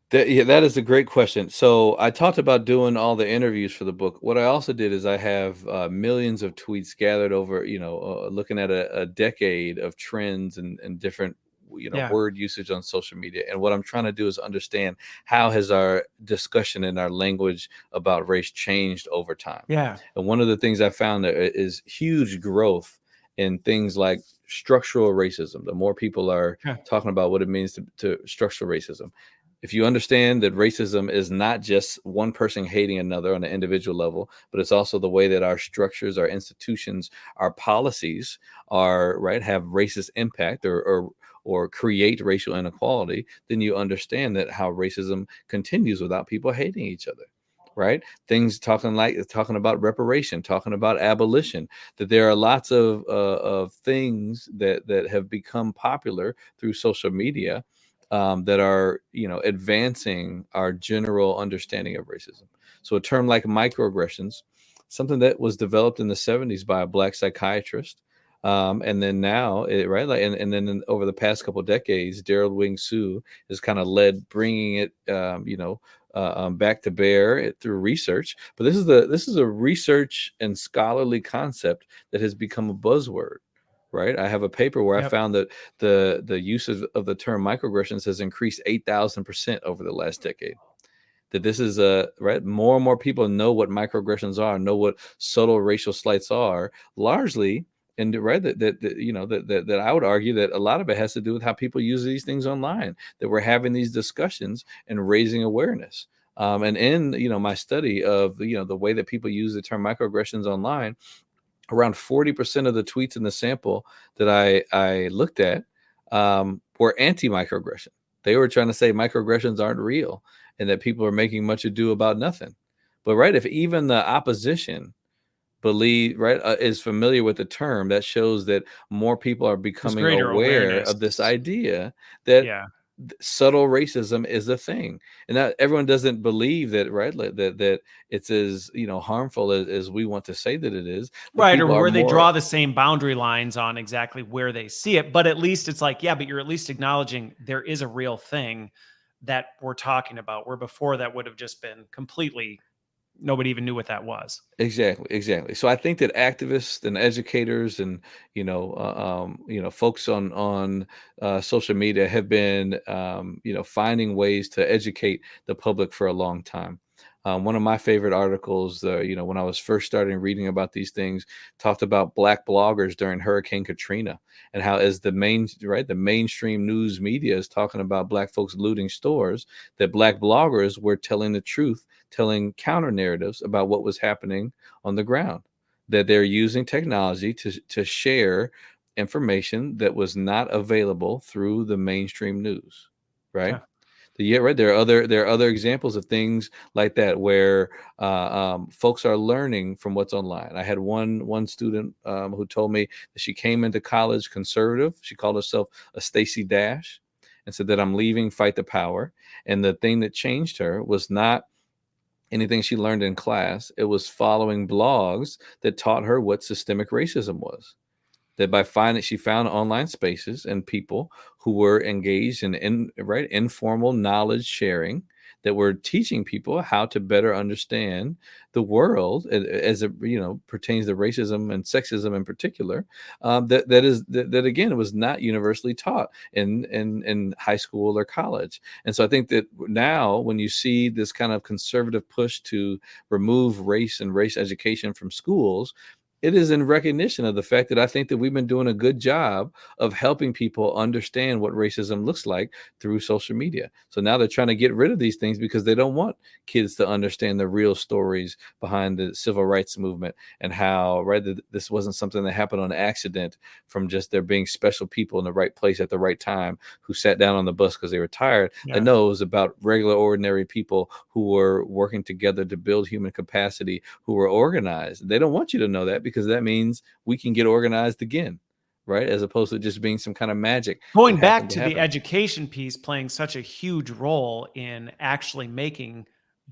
That is a great question. So I talked about doing all the interviews for the book. What I also did is I have millions of tweets gathered over, looking at a decade of trends and different, Yeah. word usage on social media. And what I'm trying to do is understand, how has our discussion and our language about race changed over time. Yeah. And one of the things I found that is huge growth in things like structural racism. The more people are Yeah. talking about what it means to structural racism, if you understand that racism is not just one person hating another on an individual level, but it's also the way that our structures, our institutions, our policies are, right, have racist impact, or create racial inequality, then you understand that how racism continues without people hating each other. Right? Things talking about reparation, talking about abolition, that there are lots of things that have become popular through social media, that are, advancing our general understanding of racism. So a term like microaggressions, something that was developed in the 70s by a Black psychiatrist, and then now, right, like, and then over the past couple of decades, Daryl Wing Sue has kind of led bringing it, back to bear through research. But this is a research and scholarly concept that has become a buzzword. Right. I have a paper where I Yep. found that the use of the term microaggressions has increased 8,000% over the last decade. That this is right. More and more people know what microaggressions are, know what subtle racial slights are, largely. And right, that I would argue that a lot of it has to do with how people use these things online. That we're having these discussions and raising awareness. And in my study of the way that people use the term microaggressions online, around 40% of the tweets in the sample that I looked at, were anti-microaggression. They were trying to say microaggressions aren't real and that people are making much ado about nothing. But right, if even the opposition is familiar with the term, that shows that more people are There's becoming greater aware awareness. of this idea that Yeah. subtle racism is a thing, and that everyone doesn't believe that, right, like that it's as harmful as we want to say that it is, but Right. Or people are where they more. draw the same boundary lines on exactly where they see it. But at least it's like, yeah, but you're at least acknowledging there is a real thing that we're talking about, where before that would have just been completely, nobody even knew what that was. Exactly. So I think that activists and educators and folks on social media have been finding ways to educate the public for a long time. One of my favorite articles, when I was first starting reading about these things, talked about Black bloggers during Hurricane Katrina, and how, as the mainstream news media is talking about Black folks looting stores, that Black bloggers were telling the truth, telling counter narratives about what was happening on the ground. that they're using technology to share information that was not available through the mainstream news, right? Okay. Yeah, right. There are other examples of things like that where folks are learning from what's online. I had one student who told me that she came into college conservative. She called herself a Stacey Dash, and said that I'm leaving, fight the power. And the thing that changed her was not anything she learned in class. It was following blogs that taught her what systemic racism was. That by finding, she found online spaces and people who were engaged in right informal knowledge sharing, that were teaching people how to better understand the world as it pertains to racism and sexism in particular. That again was not universally taught in high school or college. And so I think that now when you see this kind of conservative push to remove race and race education from schools, it is in recognition of the fact that I think that we've been doing a good job of helping people understand what racism looks like through social media. So now they're trying to get rid of these things because they don't want kids to understand the real stories behind the civil rights movement, and how, right, that this wasn't something that happened on accident from just there being special people in the right place at the right time who sat down on the bus because they were tired. Yeah. And no, it was about regular, ordinary people who were working together to build human capacity, who were organized. They don't want you to know that, because that means we can get organized again, right? As opposed to just being some kind of magic that Going back happened to to the happen. education piece playing such a huge role in actually making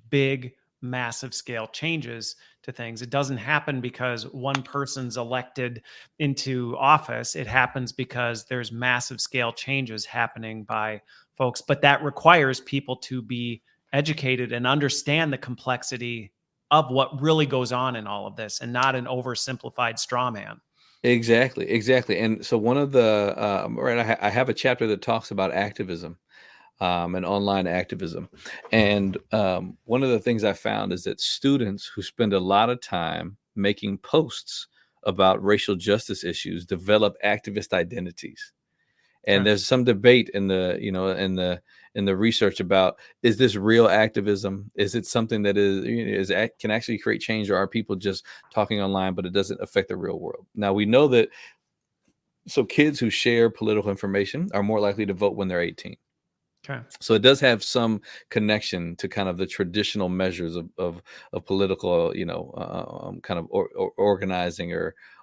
big, massive scale changes to things. It doesn't happen because one person's elected into office. It happens because there's massive scale changes happening by folks, but that requires people to be educated and understand the complexity of what really goes on in all of this, and not an oversimplified straw man. Exactly. And so one of the right, I have a chapter that talks about activism, and online activism. And one of the things I found is that students who spend a lot of time making posts about racial justice issues develop activist identities. And Okay. there's some debate in the research about, is this real activism? Is it something that can actually create change, or are people just talking online but it doesn't affect the real world? Now we know that, so kids who share political information are more likely to vote when they're 18. Okay. So it does have some connection to kind of the traditional measures of political, kind of organizing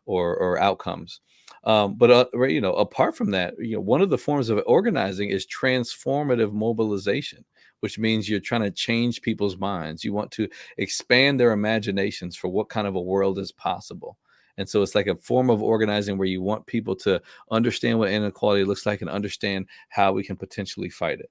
or outcomes. But apart from that, one of the forms of organizing is transformative mobilization, which means you're trying to change people's minds. You want to expand their imaginations for what kind of a world is possible. And so it's like a form of organizing where you want people to understand what inequality looks like and understand how we can potentially fight it.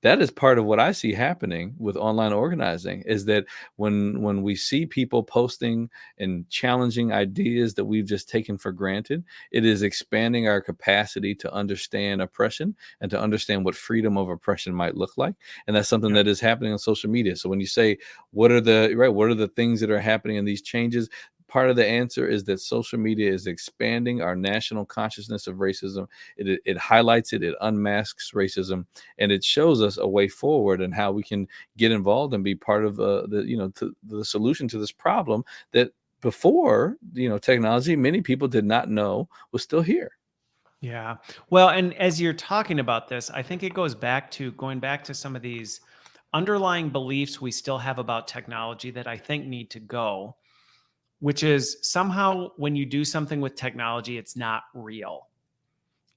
That is part of what I see happening with online organizing, is that when we see people posting and challenging ideas that we've just taken for granted, it is expanding our capacity to understand oppression and to understand what freedom of oppression might look like. And that's something Yeah. that is happening on social media. So when you say, what are the things that are happening in these changes? Part of the answer is that social media is expanding our national consciousness of racism. It highlights it, it unmasks racism, and it shows us a way forward and how we can get involved and be part of the solution to this problem that before technology, many people did not know was still here. Yeah. Well, and as you're talking about this, I think it goes back to going back to some of these underlying beliefs we still have about technology that I think need to go, which is somehow when you do something with technology, it's not real.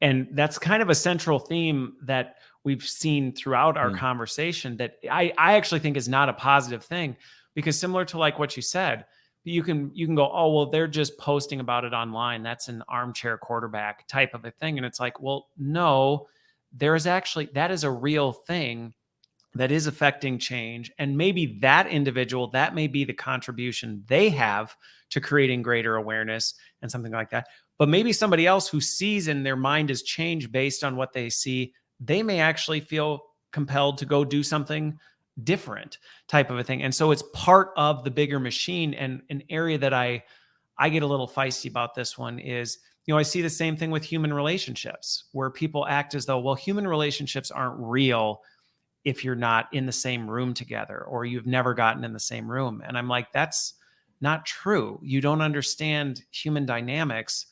And that's kind of a central theme that we've seen throughout our Mm. conversation that I actually think is not a positive thing, because similar to like what you said, you can go, oh, well, they're just posting about it online. That's an armchair quarterback type of a thing. And it's like, well, no, there is actually, that is a real thing that is affecting change. And maybe that individual, that may be the contribution they have to creating greater awareness and something like that. But maybe somebody else who sees and their mind is changed based on what they see, they may actually feel compelled to go do something different type of a thing. And so it's part of the bigger machine. And an area that I get a little feisty about this one is, I see the same thing with human relationships, where people act as though, well, human relationships aren't real if you're not in the same room together, or you've never gotten in the same room. And I'm like, that's not true. You don't understand human dynamics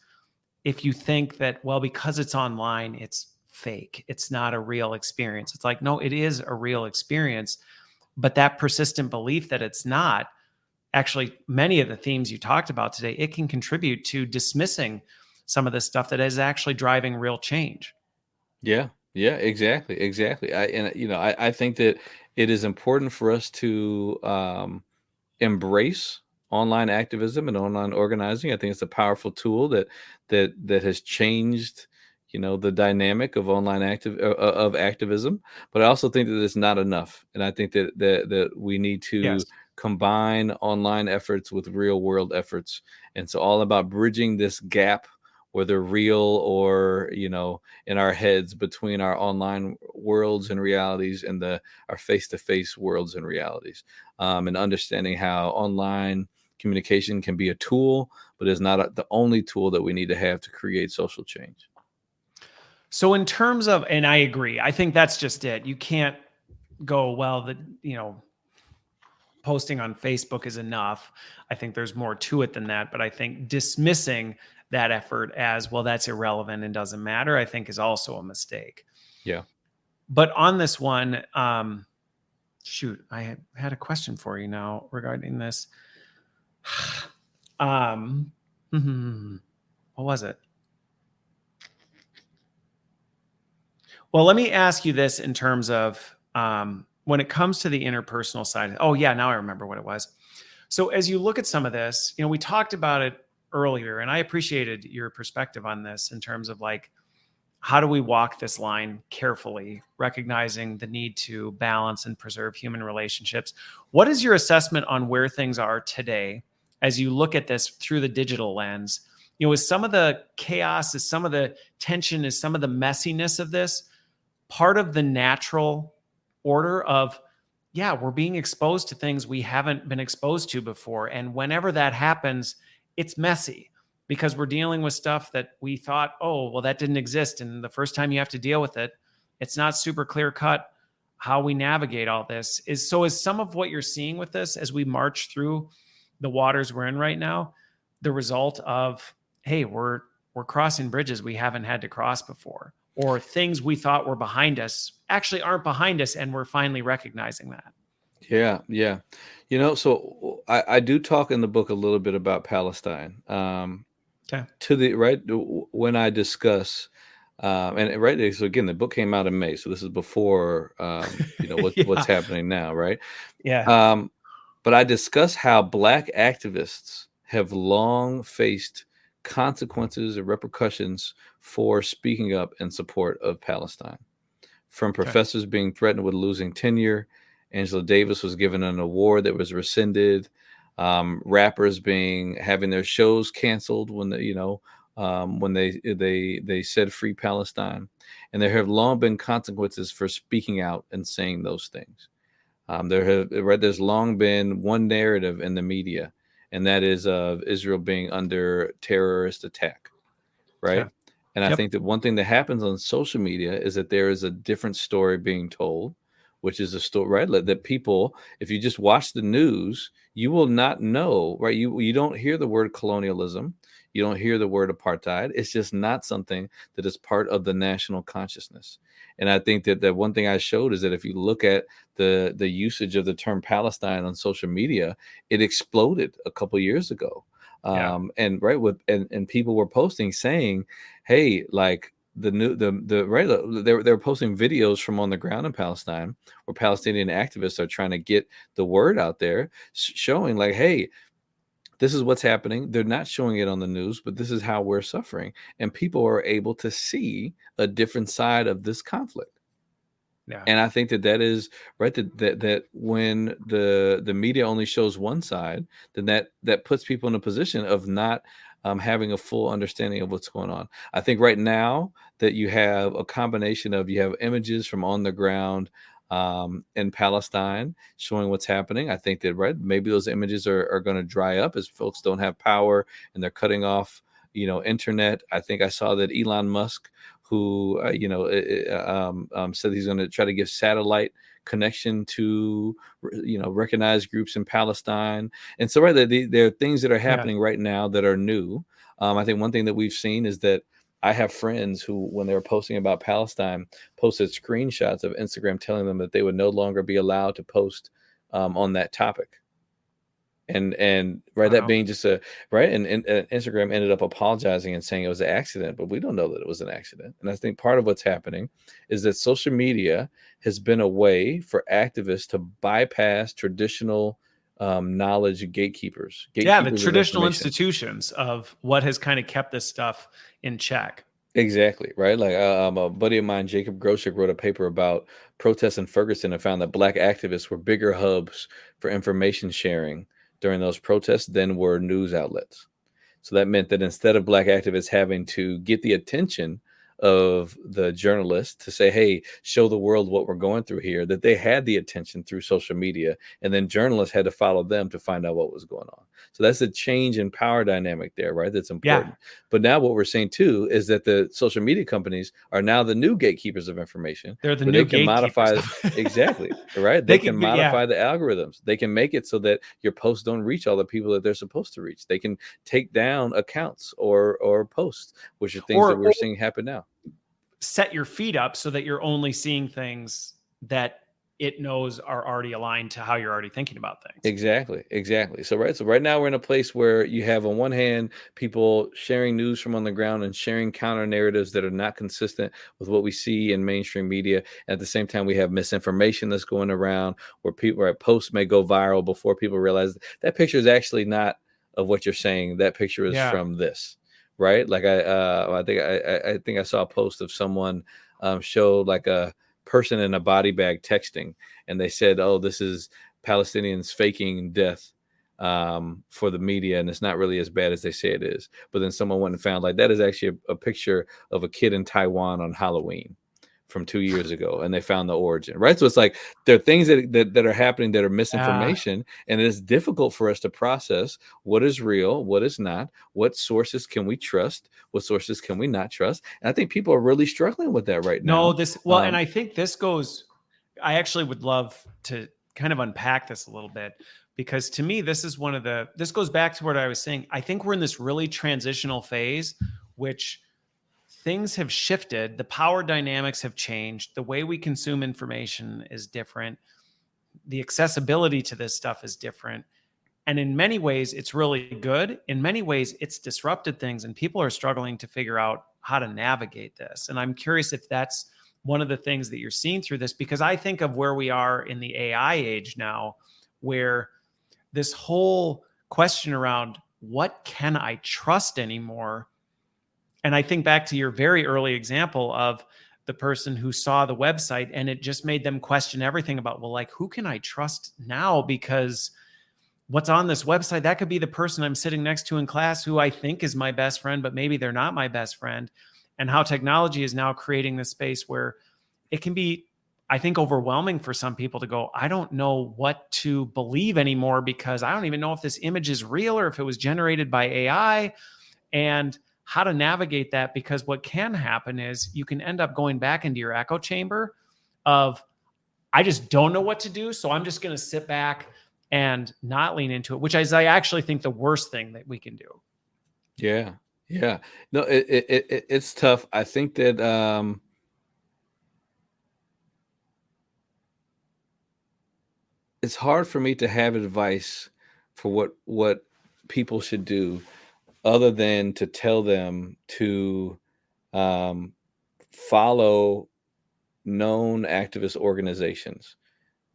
if you think that, well, because it's online, it's fake. It's not a real experience. It's like, no, it is a real experience. But that persistent belief that it's not, actually, many of the themes you talked about today, it can contribute to dismissing some of the stuff that is actually driving real change. Yeah, yeah, exactly. I think that it is important for us to embrace online activism and online organizing. I think it's a powerful tool that has changed, the dynamic of online of activism. But I also think that it's not enough, and I think that we need to Yes. combine online efforts with real world efforts. And so all about bridging this gap, whether real or in our heads, between our online worlds and realities and our face-to-face worlds and realities, and understanding how online communication can be a tool, but is not the only tool that we need to have to create social change. So in terms of, and I agree, I think that's just it. You can't go, well, posting on Facebook is enough. I think there's more to it than that, but I think dismissing that effort as, well, that's irrelevant and doesn't matter, I think is also a mistake. Yeah. But on this one, shoot, I had a question for you now regarding this. What was it? Well, let me ask you this in terms of when it comes to the interpersonal side. Oh, yeah, now I remember what it was. So as you look at some of this, we talked about it earlier, and I appreciated your perspective on this in terms of like, how do we walk this line carefully, recognizing the need to balance and preserve human relationships? What is your assessment on where things are today as you look at this through the digital lens? Is some of the chaos, is some of the tension, is some of the messiness of this part of the natural order of, yeah, we're being exposed to things we haven't been exposed to before. And whenever that happens, it's messy because we're dealing with stuff that we thought, oh, well, that didn't exist. And the first time you have to deal with it, it's not super clear cut how we navigate all this. Is some of what you're seeing with this as we march through the waters we're in right now, the result of, hey, we're crossing bridges we haven't had to cross before, or things we thought were behind us actually aren't behind us, and we're finally recognizing that? Yeah. So I do talk in the book a little bit about Palestine. Okay. To the right, when I discuss, and right, so again, the book came out in May, so this is before what's Yeah. happening now, right? Yeah. But I discuss how Black activists have long faced consequences and repercussions for speaking up in support of Palestine. From Okay. professors being threatened with losing tenure, Angela Davis was given an award that was rescinded. Rappers having their shows canceled when when they said free Palestine, and there have long been consequences for speaking out and saying those things. There's long been one narrative in the media, and that is of Israel being under terrorist attack, right? Okay. And I Yep. think that one thing that happens on social media is that there is a different story being told, which is a story, right? That people, if you just watch the news, you will not know, right? You don't hear the word colonialism, you don't hear the word apartheid. It's just not something that is part of the national consciousness. And I think that one thing I showed is that if you look at the usage of the term Palestine on social media, it exploded a couple years ago. Yeah. And right with and people were posting saying, hey, like they're posting videos from on the ground in Palestine where Palestinian activists are trying to get the word out there, showing like, hey, this is what's happening. They're not showing it on the news, but this is how we're suffering. And people are able to see a different side of this conflict. Yeah. And I think that is right, that when the media only shows one side, then that puts people in a position of not having a full understanding of what's going on. I think right now that you have a combination of, you have images from on the ground in Palestine showing what's happening. I think that maybe those images are going to dry up as folks don't have power and they're cutting off internet. I think I saw that Elon Musk, who said he's going to try to give satellite connection to recognized groups in Palestine. And so there are things that are happening right now that are new. I think one thing that we've seen is that I have friends who, when they were posting about Palestine, posted screenshots of Instagram telling them that they would no longer be allowed to post on that topic. And that being just and Instagram ended up apologizing and saying it was an accident, but we don't know that it was an accident. And I think part of what's happening is that social media has been a way for activists to bypass traditional knowledge gatekeepers. The traditional institutions of what has kind of kept this stuff in check. Exactly, right? Like a buddy of mine, Jacob Grosek, wrote a paper about protests in Ferguson and found that Black activists were bigger hubs for information sharing during those protests than were news outlets. So that meant that instead of Black activists having to get the attention of the journalists to say, hey, show the world what we're going through here, that they had the attention through social media, and then journalists had to follow them to find out what was going on. So that's a change in power dynamic there, right? That's important. Yeah. But now what we're saying too is that the social media companies are now the new gatekeepers of information. They're the new gatekeepers. Modify exactly, right? They can modify the algorithms. They can make it so that your posts don't reach all the people that they're supposed to reach. They can take down accounts or posts, which are things that we're seeing happen now. Set your feed up so that you're only seeing things that it knows are already aligned to how you're already thinking about things. Exactly. So right now we're in a place where you have, on one hand, people sharing news from on the ground and sharing counter narratives that are not consistent with what we see in mainstream media. And at the same time, we have misinformation that's going around where posts may go viral before people realize that picture is actually not of what you're saying. That picture is from this. Right. Like I think I saw a post of someone showed like a person in a body bag texting, and they said, oh, this is Palestinians faking death for the media, and it's not really as bad as they say it is. But then someone went and found like that is actually a picture of a kid in Taiwan on Halloween from 2 years ago, and they found the origin, right? So it's like there are things that are happening that are misinformation, and it's difficult for us to process what is real, what is not, what sources can we trust, what sources can we not trust. And I think people are really struggling with that right now. And I think this goes, I actually would love to kind of unpack this a little bit, because to me, this goes back to what I was saying. I think we're in this really transitional phase, which things have shifted. The power dynamics have changed. The way we consume information is different. The accessibility to this stuff is different. And in many ways, it's really good. In many ways, it's disrupted things, and people are struggling to figure out how to navigate this. And I'm curious if that's one of the things that you're seeing through this, because I think of where we are in the AI age now, where this whole question around what can I trust anymore? And I think back to your very early example of the person who saw the website and it just made them question everything about, well, like, who can I trust now? Because what's on this website, that could be the person I'm sitting next to in class who I think is my best friend, but maybe they're not my best friend. And how technology is now creating this space where it can be, I think, overwhelming for some people to go, I don't know what to believe anymore, because I don't even know if this image is real or if it was generated by AI. And how to navigate that, because what can happen is you can end up going back into your echo chamber of, I just don't know what to do, so I'm just going to sit back and not lean into it, which is, I actually think, the worst thing that we can do. Yeah. No, it's tough. I think that it's hard for me to have advice for what people should do, other than to tell them to follow known activist organizations.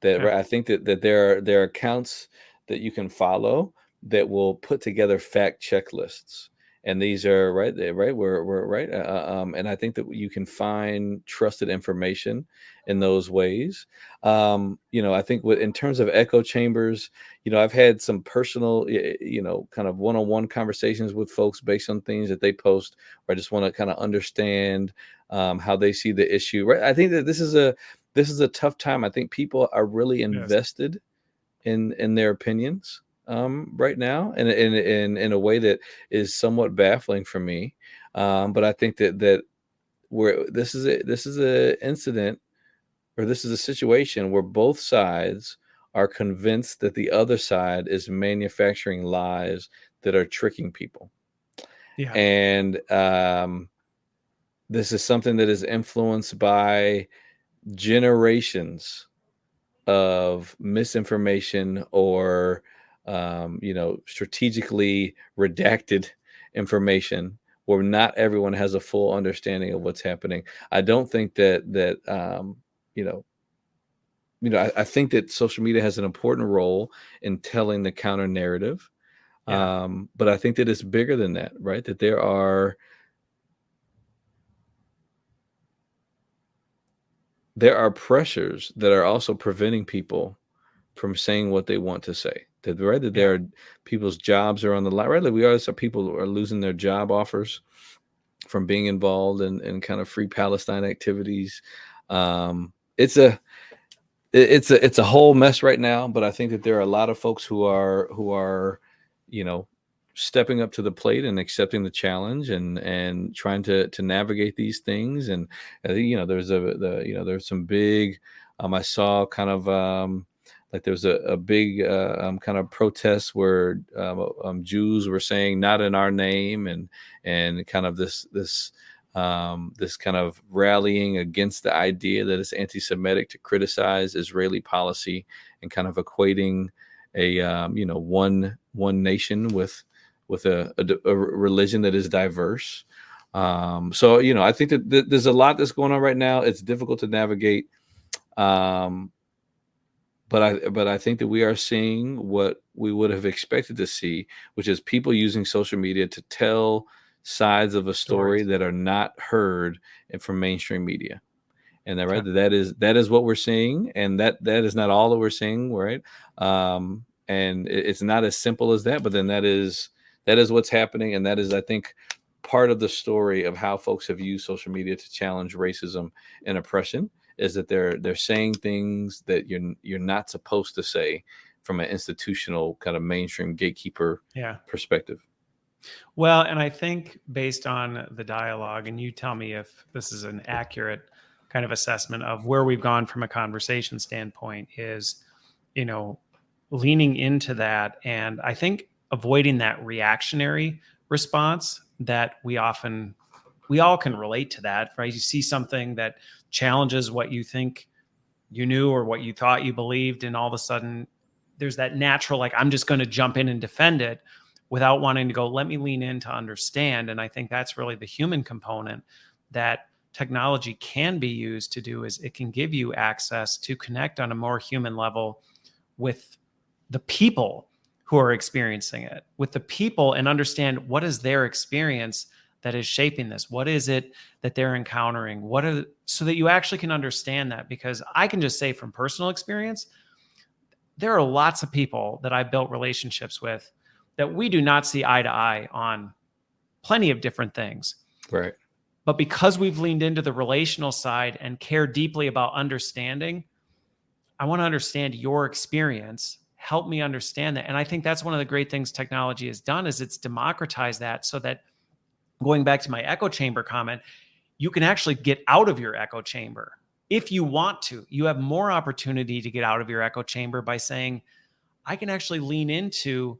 I think that there are accounts that you can follow that will put together fact checklists, and these are we're right, and I think that you can find trusted information in those ways. I think in terms of echo chambers, I've had some personal, kind of one-on-one conversations with folks based on things that they post, where I just want to kind of understand how they see the issue. Right, I think that this is a tough time. I think people are really invested in their opinions right now, and in a way that is somewhat baffling for me. But I think that where this is a incident, or this is a situation where both sides are convinced that the other side is manufacturing lies that are tricking people. Yeah. And this is something that is influenced by generations of misinformation, or strategically redacted information, where not everyone has a full understanding of what's happening. I don't think that you know I think that social media has an important role in telling the counter narrative. Yeah. But I think that it's bigger than that, right? That there are pressures that are also preventing people from saying what they want to say. That right, that there Yeah. are people's jobs are on the line. Right, like we always have people who are losing their job offers from being involved in kind of free Palestine activities. It's a it's a whole mess right now, but I think that there are a lot of folks who are you know stepping up to the plate and accepting the challenge, and trying to navigate these things. And I think there's some big I saw kind of like there was a big kind of protest where Jews were saying "not in our name," and kind of this kind of rallying against the idea that it's anti-Semitic to criticize Israeli policy, and kind of equating a one nation with a religion that is diverse. So I think that there's a lot that's going on right now. It's difficult to navigate, but I think that we are seeing what we would have expected to see, which is people using social media to tell sides of a story Stories. that are not heard from mainstream media. And that right, Okay. that is what we're seeing, and that is not all that we're seeing, right? And it's not as simple as that, but then that is what's happening, and that is, I think, part of the story of how folks have used social media to challenge racism and oppression, is that they're saying things that you're not supposed to say from an institutional kind of mainstream gatekeeper Yeah. perspective. Well, and I think based on the dialogue, and you tell me if this is an accurate kind of assessment of where we've gone from a conversation standpoint, is, you know, leaning into that. And I think avoiding that reactionary response that we all can relate to that, right? You see something that challenges what you think you knew or what you thought you believed, and all of a sudden there's that natural, like, I'm just going to jump in and defend it without wanting to go, let me lean in to understand. And I think that's really the human component that technology can be used to do, is it can give you access to connect on a more human level with the people who are experiencing it, with the people, and understand what is their experience that is shaping this. What is it that they're encountering? So that you actually can understand that. Because I can just say from personal experience, there are lots of people that I built relationships with that we do not see eye to eye on plenty of different things. Right. But because we've leaned into the relational side and care deeply about understanding, I want to understand your experience. Help me understand that. And I think that's one of the great things technology has done, is it's democratized that, so that, going back to my echo chamber comment, you can actually get out of your echo chamber if you want to. You have more opportunity to get out of your echo chamber by saying, I can actually lean into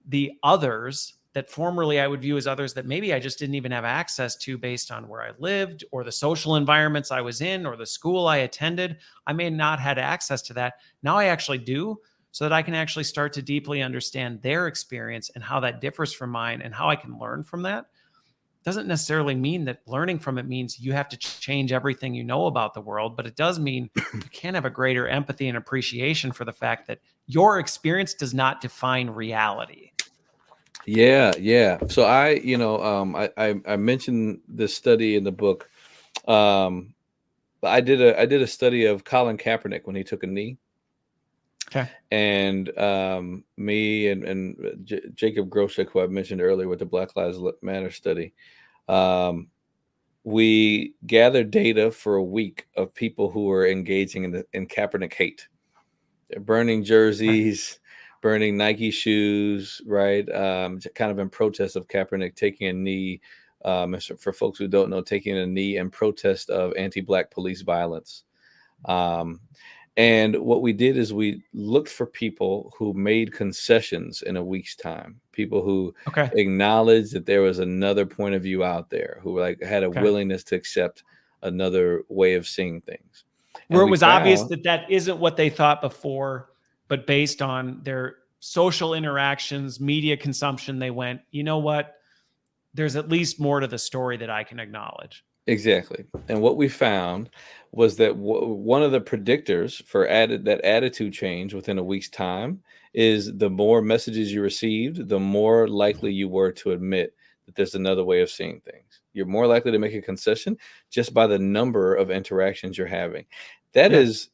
the others that formerly I would view as others that maybe I just didn't even have access to based on where I lived, or the social environments I was in, or the school I attended. I may not had access to that. Now I actually do, so that I can actually start to deeply understand their experience and how that differs from mine, and how I can learn from that. Doesn't necessarily mean that learning from it means you have to change everything you know about the world, but it does mean you can have a greater empathy and appreciation for the fact that your experience does not define reality. Yeah. So I mentioned this study in the book. But I did a study of Colin Kaepernick when he took a knee. Okay. And me and Jacob Groshek, who I mentioned earlier with the Black Lives Matter study, we gathered data for a week of people who were engaging in Kaepernick hate. They're burning jerseys, burning Nike shoes, right? Kind of in protest of Kaepernick taking a knee for folks who don't know, taking a knee in protest of anti-Black police violence. And what we did is we looked for people who made concessions in a week's time, people who Okay. acknowledged that there was another point of view out there, who like had a Okay. willingness to accept another way of seeing things. And Where it we was obvious found, that that isn't what they thought before, but based on their social interactions, media consumption, they went, you know what? There's at least more to the story that I can acknowledge. exactly. And what we found was that one of the predictors for that attitude change within a week's time is the more messages you received, the more likely you were to admit that there's another way of seeing things. You're more likely to make a concession just by the number of interactions you're having. That is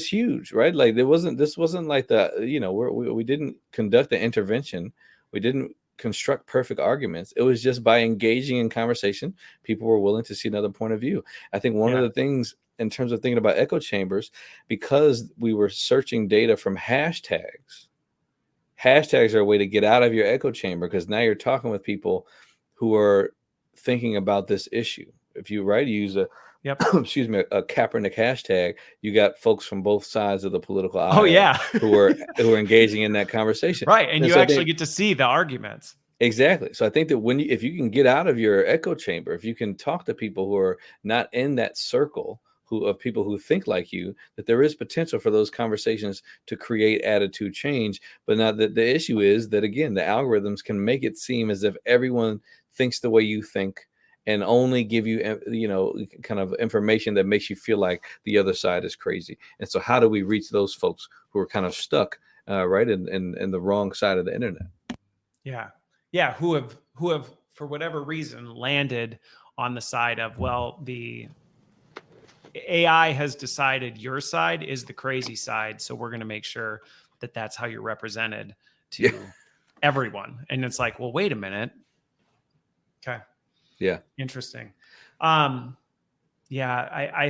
huge, right? Like this wasn't like we didn't conduct an intervention. We didn't construct perfect arguments. It was just by engaging in conversation, people were willing to see another point of view. I think one of the things in terms of thinking about echo chambers, because we were searching data from hashtags are a way to get out of your echo chamber, because now you're talking with people who are thinking about this issue. If you use a excuse me, a Kaepernick hashtag, you got folks from both sides of the political aisle who are engaging in that conversation. Right. And you so actually get to see the arguments. Exactly. So I think that if you can get out of your echo chamber, if you can talk to people who are not in that circle of people who think like you, that there is potential for those conversations to create attitude change. But now the issue is that, again, the algorithms can make it seem as if everyone thinks the way you think and only give you, kind of information that makes you feel like the other side is crazy. And so how do we reach those folks who are kind of stuck right in the wrong side of the internet? Yeah. Who have for whatever reason landed on the side of, well, the AI has decided your side is the crazy side, so we're going to make sure that that's how you're represented to everyone. And it's like, well, wait a minute. Okay. Yeah. Interesting. I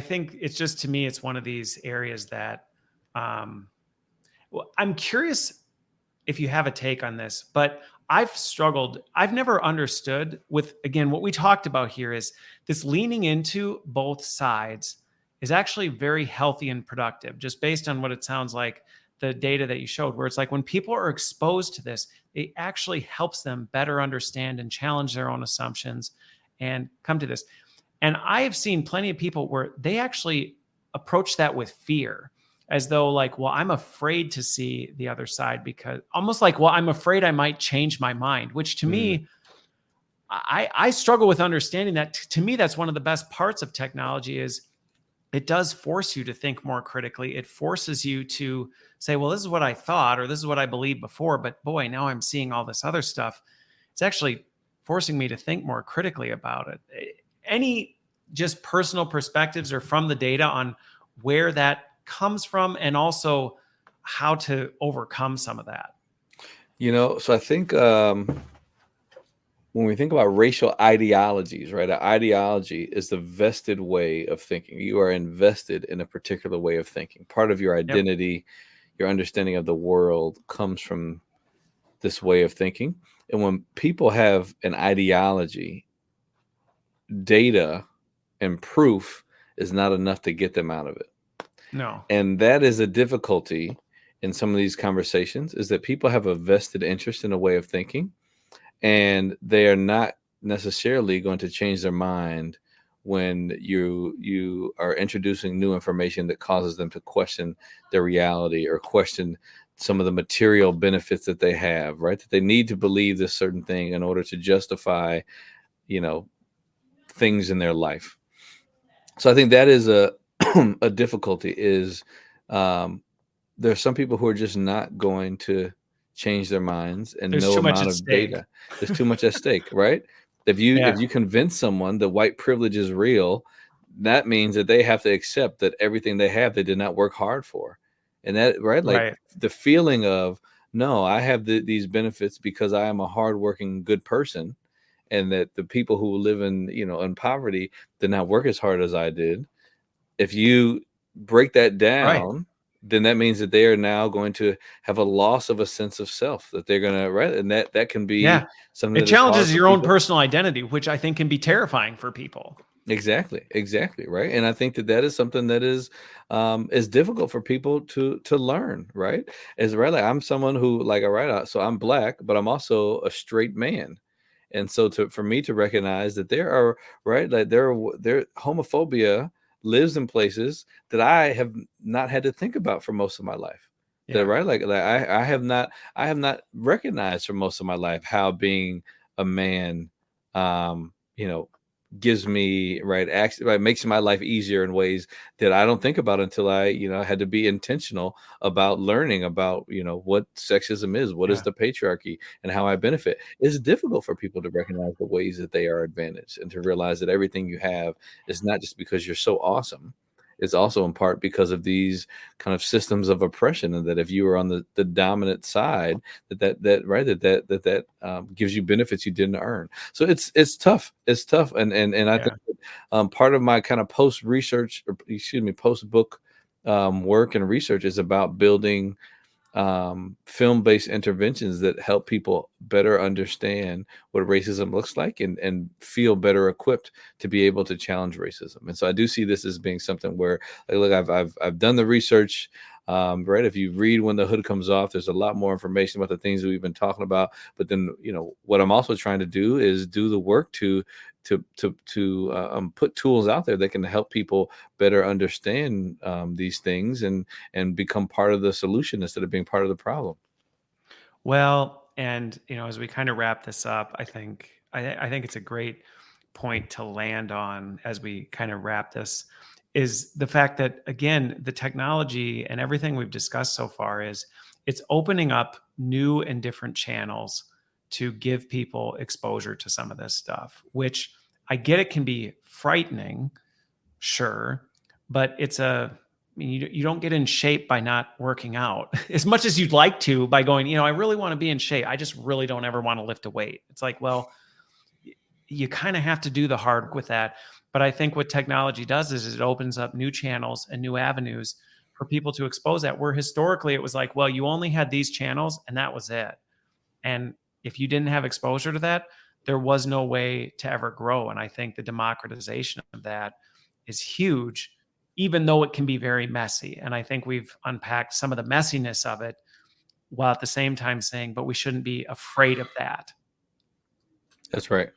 think it's just, to me, it's one of these areas that well, I'm curious if you have a take on this, but I've struggled. I've never understood with, again, what we talked about here is this leaning into both sides is actually very healthy and productive, just based on what it sounds like, the data that you showed, where it's like when people are exposed to this, it actually helps them better understand and challenge their own assumptions and come to this. And I have seen plenty of people where they actually approach that with fear, as though like, well, I'm afraid to see the other side, because almost like, well, I'm afraid I might change my mind, which to me, I struggle with understanding that. To me, that's one of the best parts of technology is it does force you to think more critically. It forces you to say, well, this is what I thought, or this is what I believed before, but boy, now I'm seeing all this other stuff. It's actually forcing me to think more critically about it. Any just personal perspectives or from the data on where that comes from, and also how to overcome some of that? So I think when we think about racial ideologies, right? An ideology is the vested way of thinking. You are invested in a particular way of thinking. Part of your identity, your understanding of the world comes from this way of thinking. And when people have an ideology, data and proof is not enough to get them out of it. No. And that is a difficulty in some of these conversations, is that people have a vested interest in a way of thinking, and they are not necessarily going to change their mind when you are introducing new information that causes them to question their reality or question some of the material benefits that they have, right? That they need to believe this certain thing in order to justify, things in their life. So I think that is a difficulty, is there are some people who are just not going to change their minds, and There's no too much amount at of stake. data. There's too much at stake, right? If you convince someone that white privilege is real, that means that they have to accept that everything they have, they did not work hard for. And that, right? Like the feeling of, no, I have these benefits because I am a hardworking, good person, and that the people who live in poverty did not work as hard as I did. If you break that down, then that means that they are now going to have a loss of a sense of self that they're going to, right? And that can be Yeah. something It that is hard challenges for your own people. personal identity, which I think can be terrifying for people. Exactly, right. And I think that that is something that is difficult for people to learn, right? Is right. Like, I'm someone who, like, all right, so I'm black, but I'm also a straight man. And so for me to recognize that there are, right, like, there homophobia lives in places that I have not had to think about for most of my life. That, Yeah. right, like I have not recognized for most of my life how being a man, you know, gives me, right, actually, right, makes my life easier in ways that I don't think about until I, had to be intentional about learning about, what sexism is, what is Yeah. the patriarchy, and how I benefit. It's difficult for people to recognize the ways that they are advantaged and to realize that everything you have is not just because you're so awesome. It's also in part because of these kind of systems of oppression, and that if you are on the dominant side, that right, that gives you benefits you didn't earn. So it's tough. It's tough, and I think Yeah. that, part of my kind of post research, or excuse me, post book work and research is about building film-based interventions that help people better understand what racism looks like, and feel better equipped to be able to challenge racism. And so I do see this as being something where, like, look, I've done the research. Right, if you read When the Hood Comes Off, there's a lot more information about the things that we've been talking about. But then, what I'm also trying to do is do the work to put tools out there that can help people better understand these things, and become part of the solution instead of being part of the problem. Well, and as we kind of wrap this up, I think it's a great point to land on as we kind of wrap this, is the fact that, again, the technology and everything we've discussed so far is it's opening up new and different channels to give people exposure to some of this stuff, which I get it can be frightening, sure, but I mean, you don't get in shape by not working out as much as you'd like to, by going, I really want to be in shape. I just really don't ever want to lift a weight. It's like, well, you kind of have to do the hard work with that. But I think what technology does is it opens up new channels and new avenues for people to expose that, where historically it was like, well, you only had these channels and that was it. And if you didn't have exposure to that, there was no way to ever grow. And I think the democratization of that is huge, even though it can be very messy. And I think we've unpacked some of the messiness of it, while at the same time saying, but we shouldn't be afraid of that. That's right.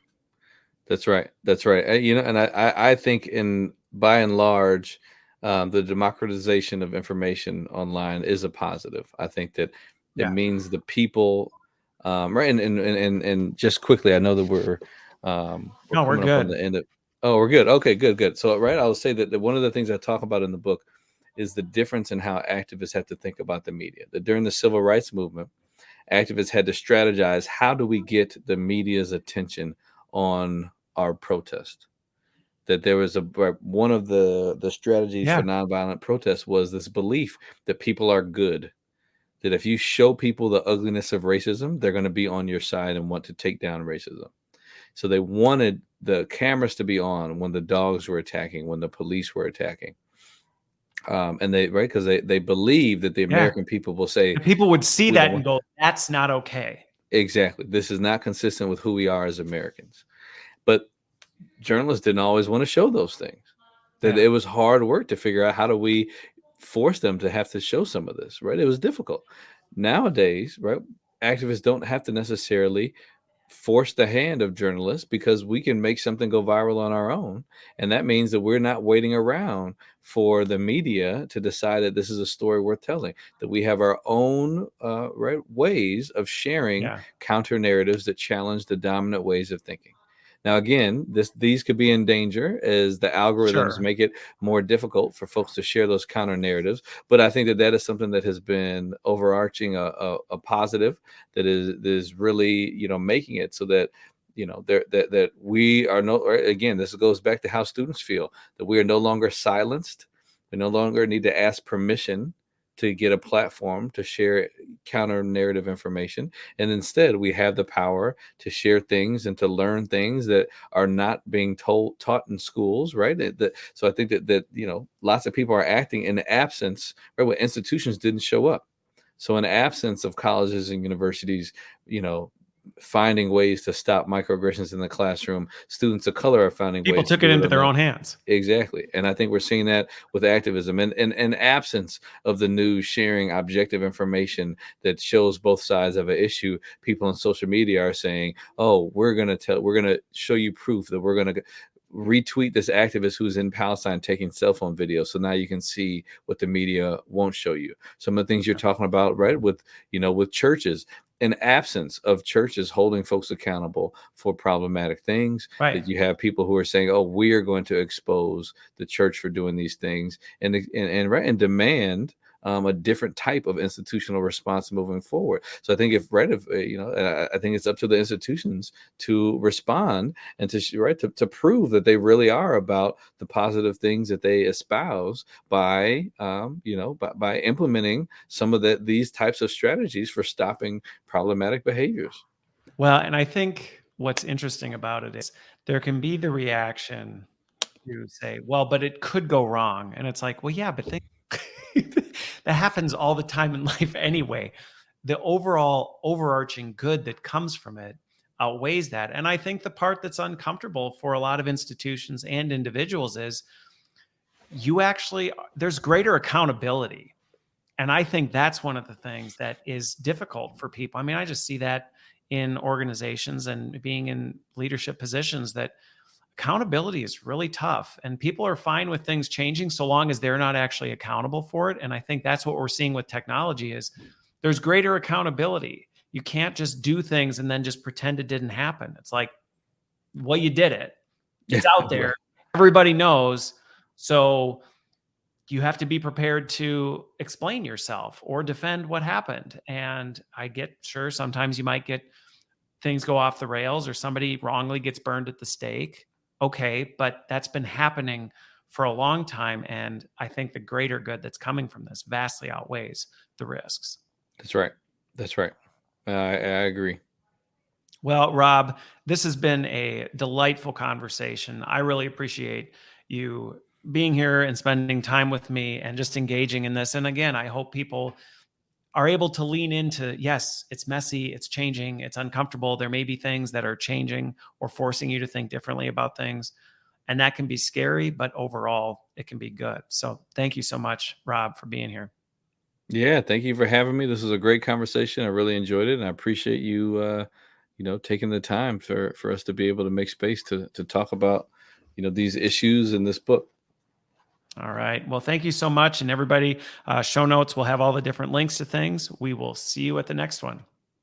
That's right. That's right. And I think, in by and large, the democratization of information online is a positive. I think that it Yeah. means the people, right. And just quickly, I know that we're No, we're coming up on good. the end of. Oh, we're good. Okay, good. So, right, I will say that one of the things I talk about in the book is the difference in how activists have to think about the media. That during the civil rights movement, activists had to strategize, how do we get the media's attention on our protest? That there was one of the strategies for Yeah. nonviolent protest was this belief that people are good. That if you show people the ugliness of racism, they're going to be on your side and want to take down racism. So they wanted the cameras to be on when the dogs were attacking, when the police were attacking. And they, right, because they believe that the Yeah. American people will say, And people would see we don't that and want. go, that's not okay. Exactly. This is not consistent with who we are as Americans. But journalists didn't always want to show those things. That Yeah. it was hard work to figure out, how do we force them to have to show some of this, right? It was difficult. Nowadays, right, activists don't have to necessarily force the hand of journalists, because we can make something go viral on our own. And that means that we're not waiting around for the media to decide that this is a story worth telling, that we have our own right ways of sharing Yeah. counter narratives that challenge the dominant ways of thinking. Now, again, these could be in danger as the algorithms Sure. make it more difficult for folks to share those counter narratives. But I think that that is something that has been overarching, a positive, that is really, making it so that, that we are no, right, again, this goes back to how students feel, that we are no longer silenced. We no longer need to ask permission to get a platform to share counter narrative information. And instead, we have the power to share things and to learn things that are not being taught in schools, right? So I think that lots of people are acting in the absence, right, where institutions didn't show up. So in the absence of colleges and universities, finding ways to stop microaggressions in the classroom, students of color are finding People ways to took it do it into on their their. own hands. Exactly. And I think we're seeing that with activism and absence of the news sharing objective information that shows both sides of an issue. People on social media are saying, oh, we're going to show you proof that we're going to retweet this activist who's in Palestine taking cell phone videos. So now you can see what the media won't show you. Some of the things you're talking about, right? With churches, an absence of churches holding folks accountable for problematic things, Right. that you have people who are saying, oh, we are going to expose the church for doing these things and demand a different type of institutional response moving forward. So I think I think it's up to the institutions to respond and to prove that they really are about the positive things that they espouse by by implementing some of these types of strategies for stopping problematic behaviors. Well, and I think what's interesting about it is there can be the reaction to say, well, but it could go wrong. And it's like, well, yeah, but that happens all the time in life anyway. The overall overarching good that comes from it outweighs that. And I think the part that's uncomfortable for a lot of institutions and individuals is there's greater accountability. And I think that's one of the things that is difficult for people. I mean, I just see that in organizations and being in leadership positions, that accountability is really tough, and people are fine with things changing so long as they're not actually accountable for it. And I think that's what we're seeing with technology is there's greater accountability. You can't just do things and then just pretend it didn't happen. It's like, well, you did it. It's out there. Right. Everybody knows. So you have to be prepared to explain yourself or defend what happened. And I get, sure, sometimes you might get things go off the rails or somebody wrongly gets burned at the stake. Okay, but that's been happening for a long time. And I think the greater good that's coming from this vastly outweighs the risks. That's right. That's right. I agree. Well, Rob, this has been a delightful conversation. I really appreciate you being here and spending time with me and just engaging in this. And again, I hope people are able to lean into, yes, it's messy, it's changing, it's uncomfortable. There may be things that are changing or forcing you to think differently about things. And that can be scary, but overall, it can be good. So thank you so much, Rob, for being here. Yeah, thank you for having me. This was a great conversation. I really enjoyed it, and I appreciate you, taking the time for us to be able to make space to talk about, these issues in this book. All right. Well, thank you so much. And everybody, show notes will have all the different links to things. We will see you at the next one.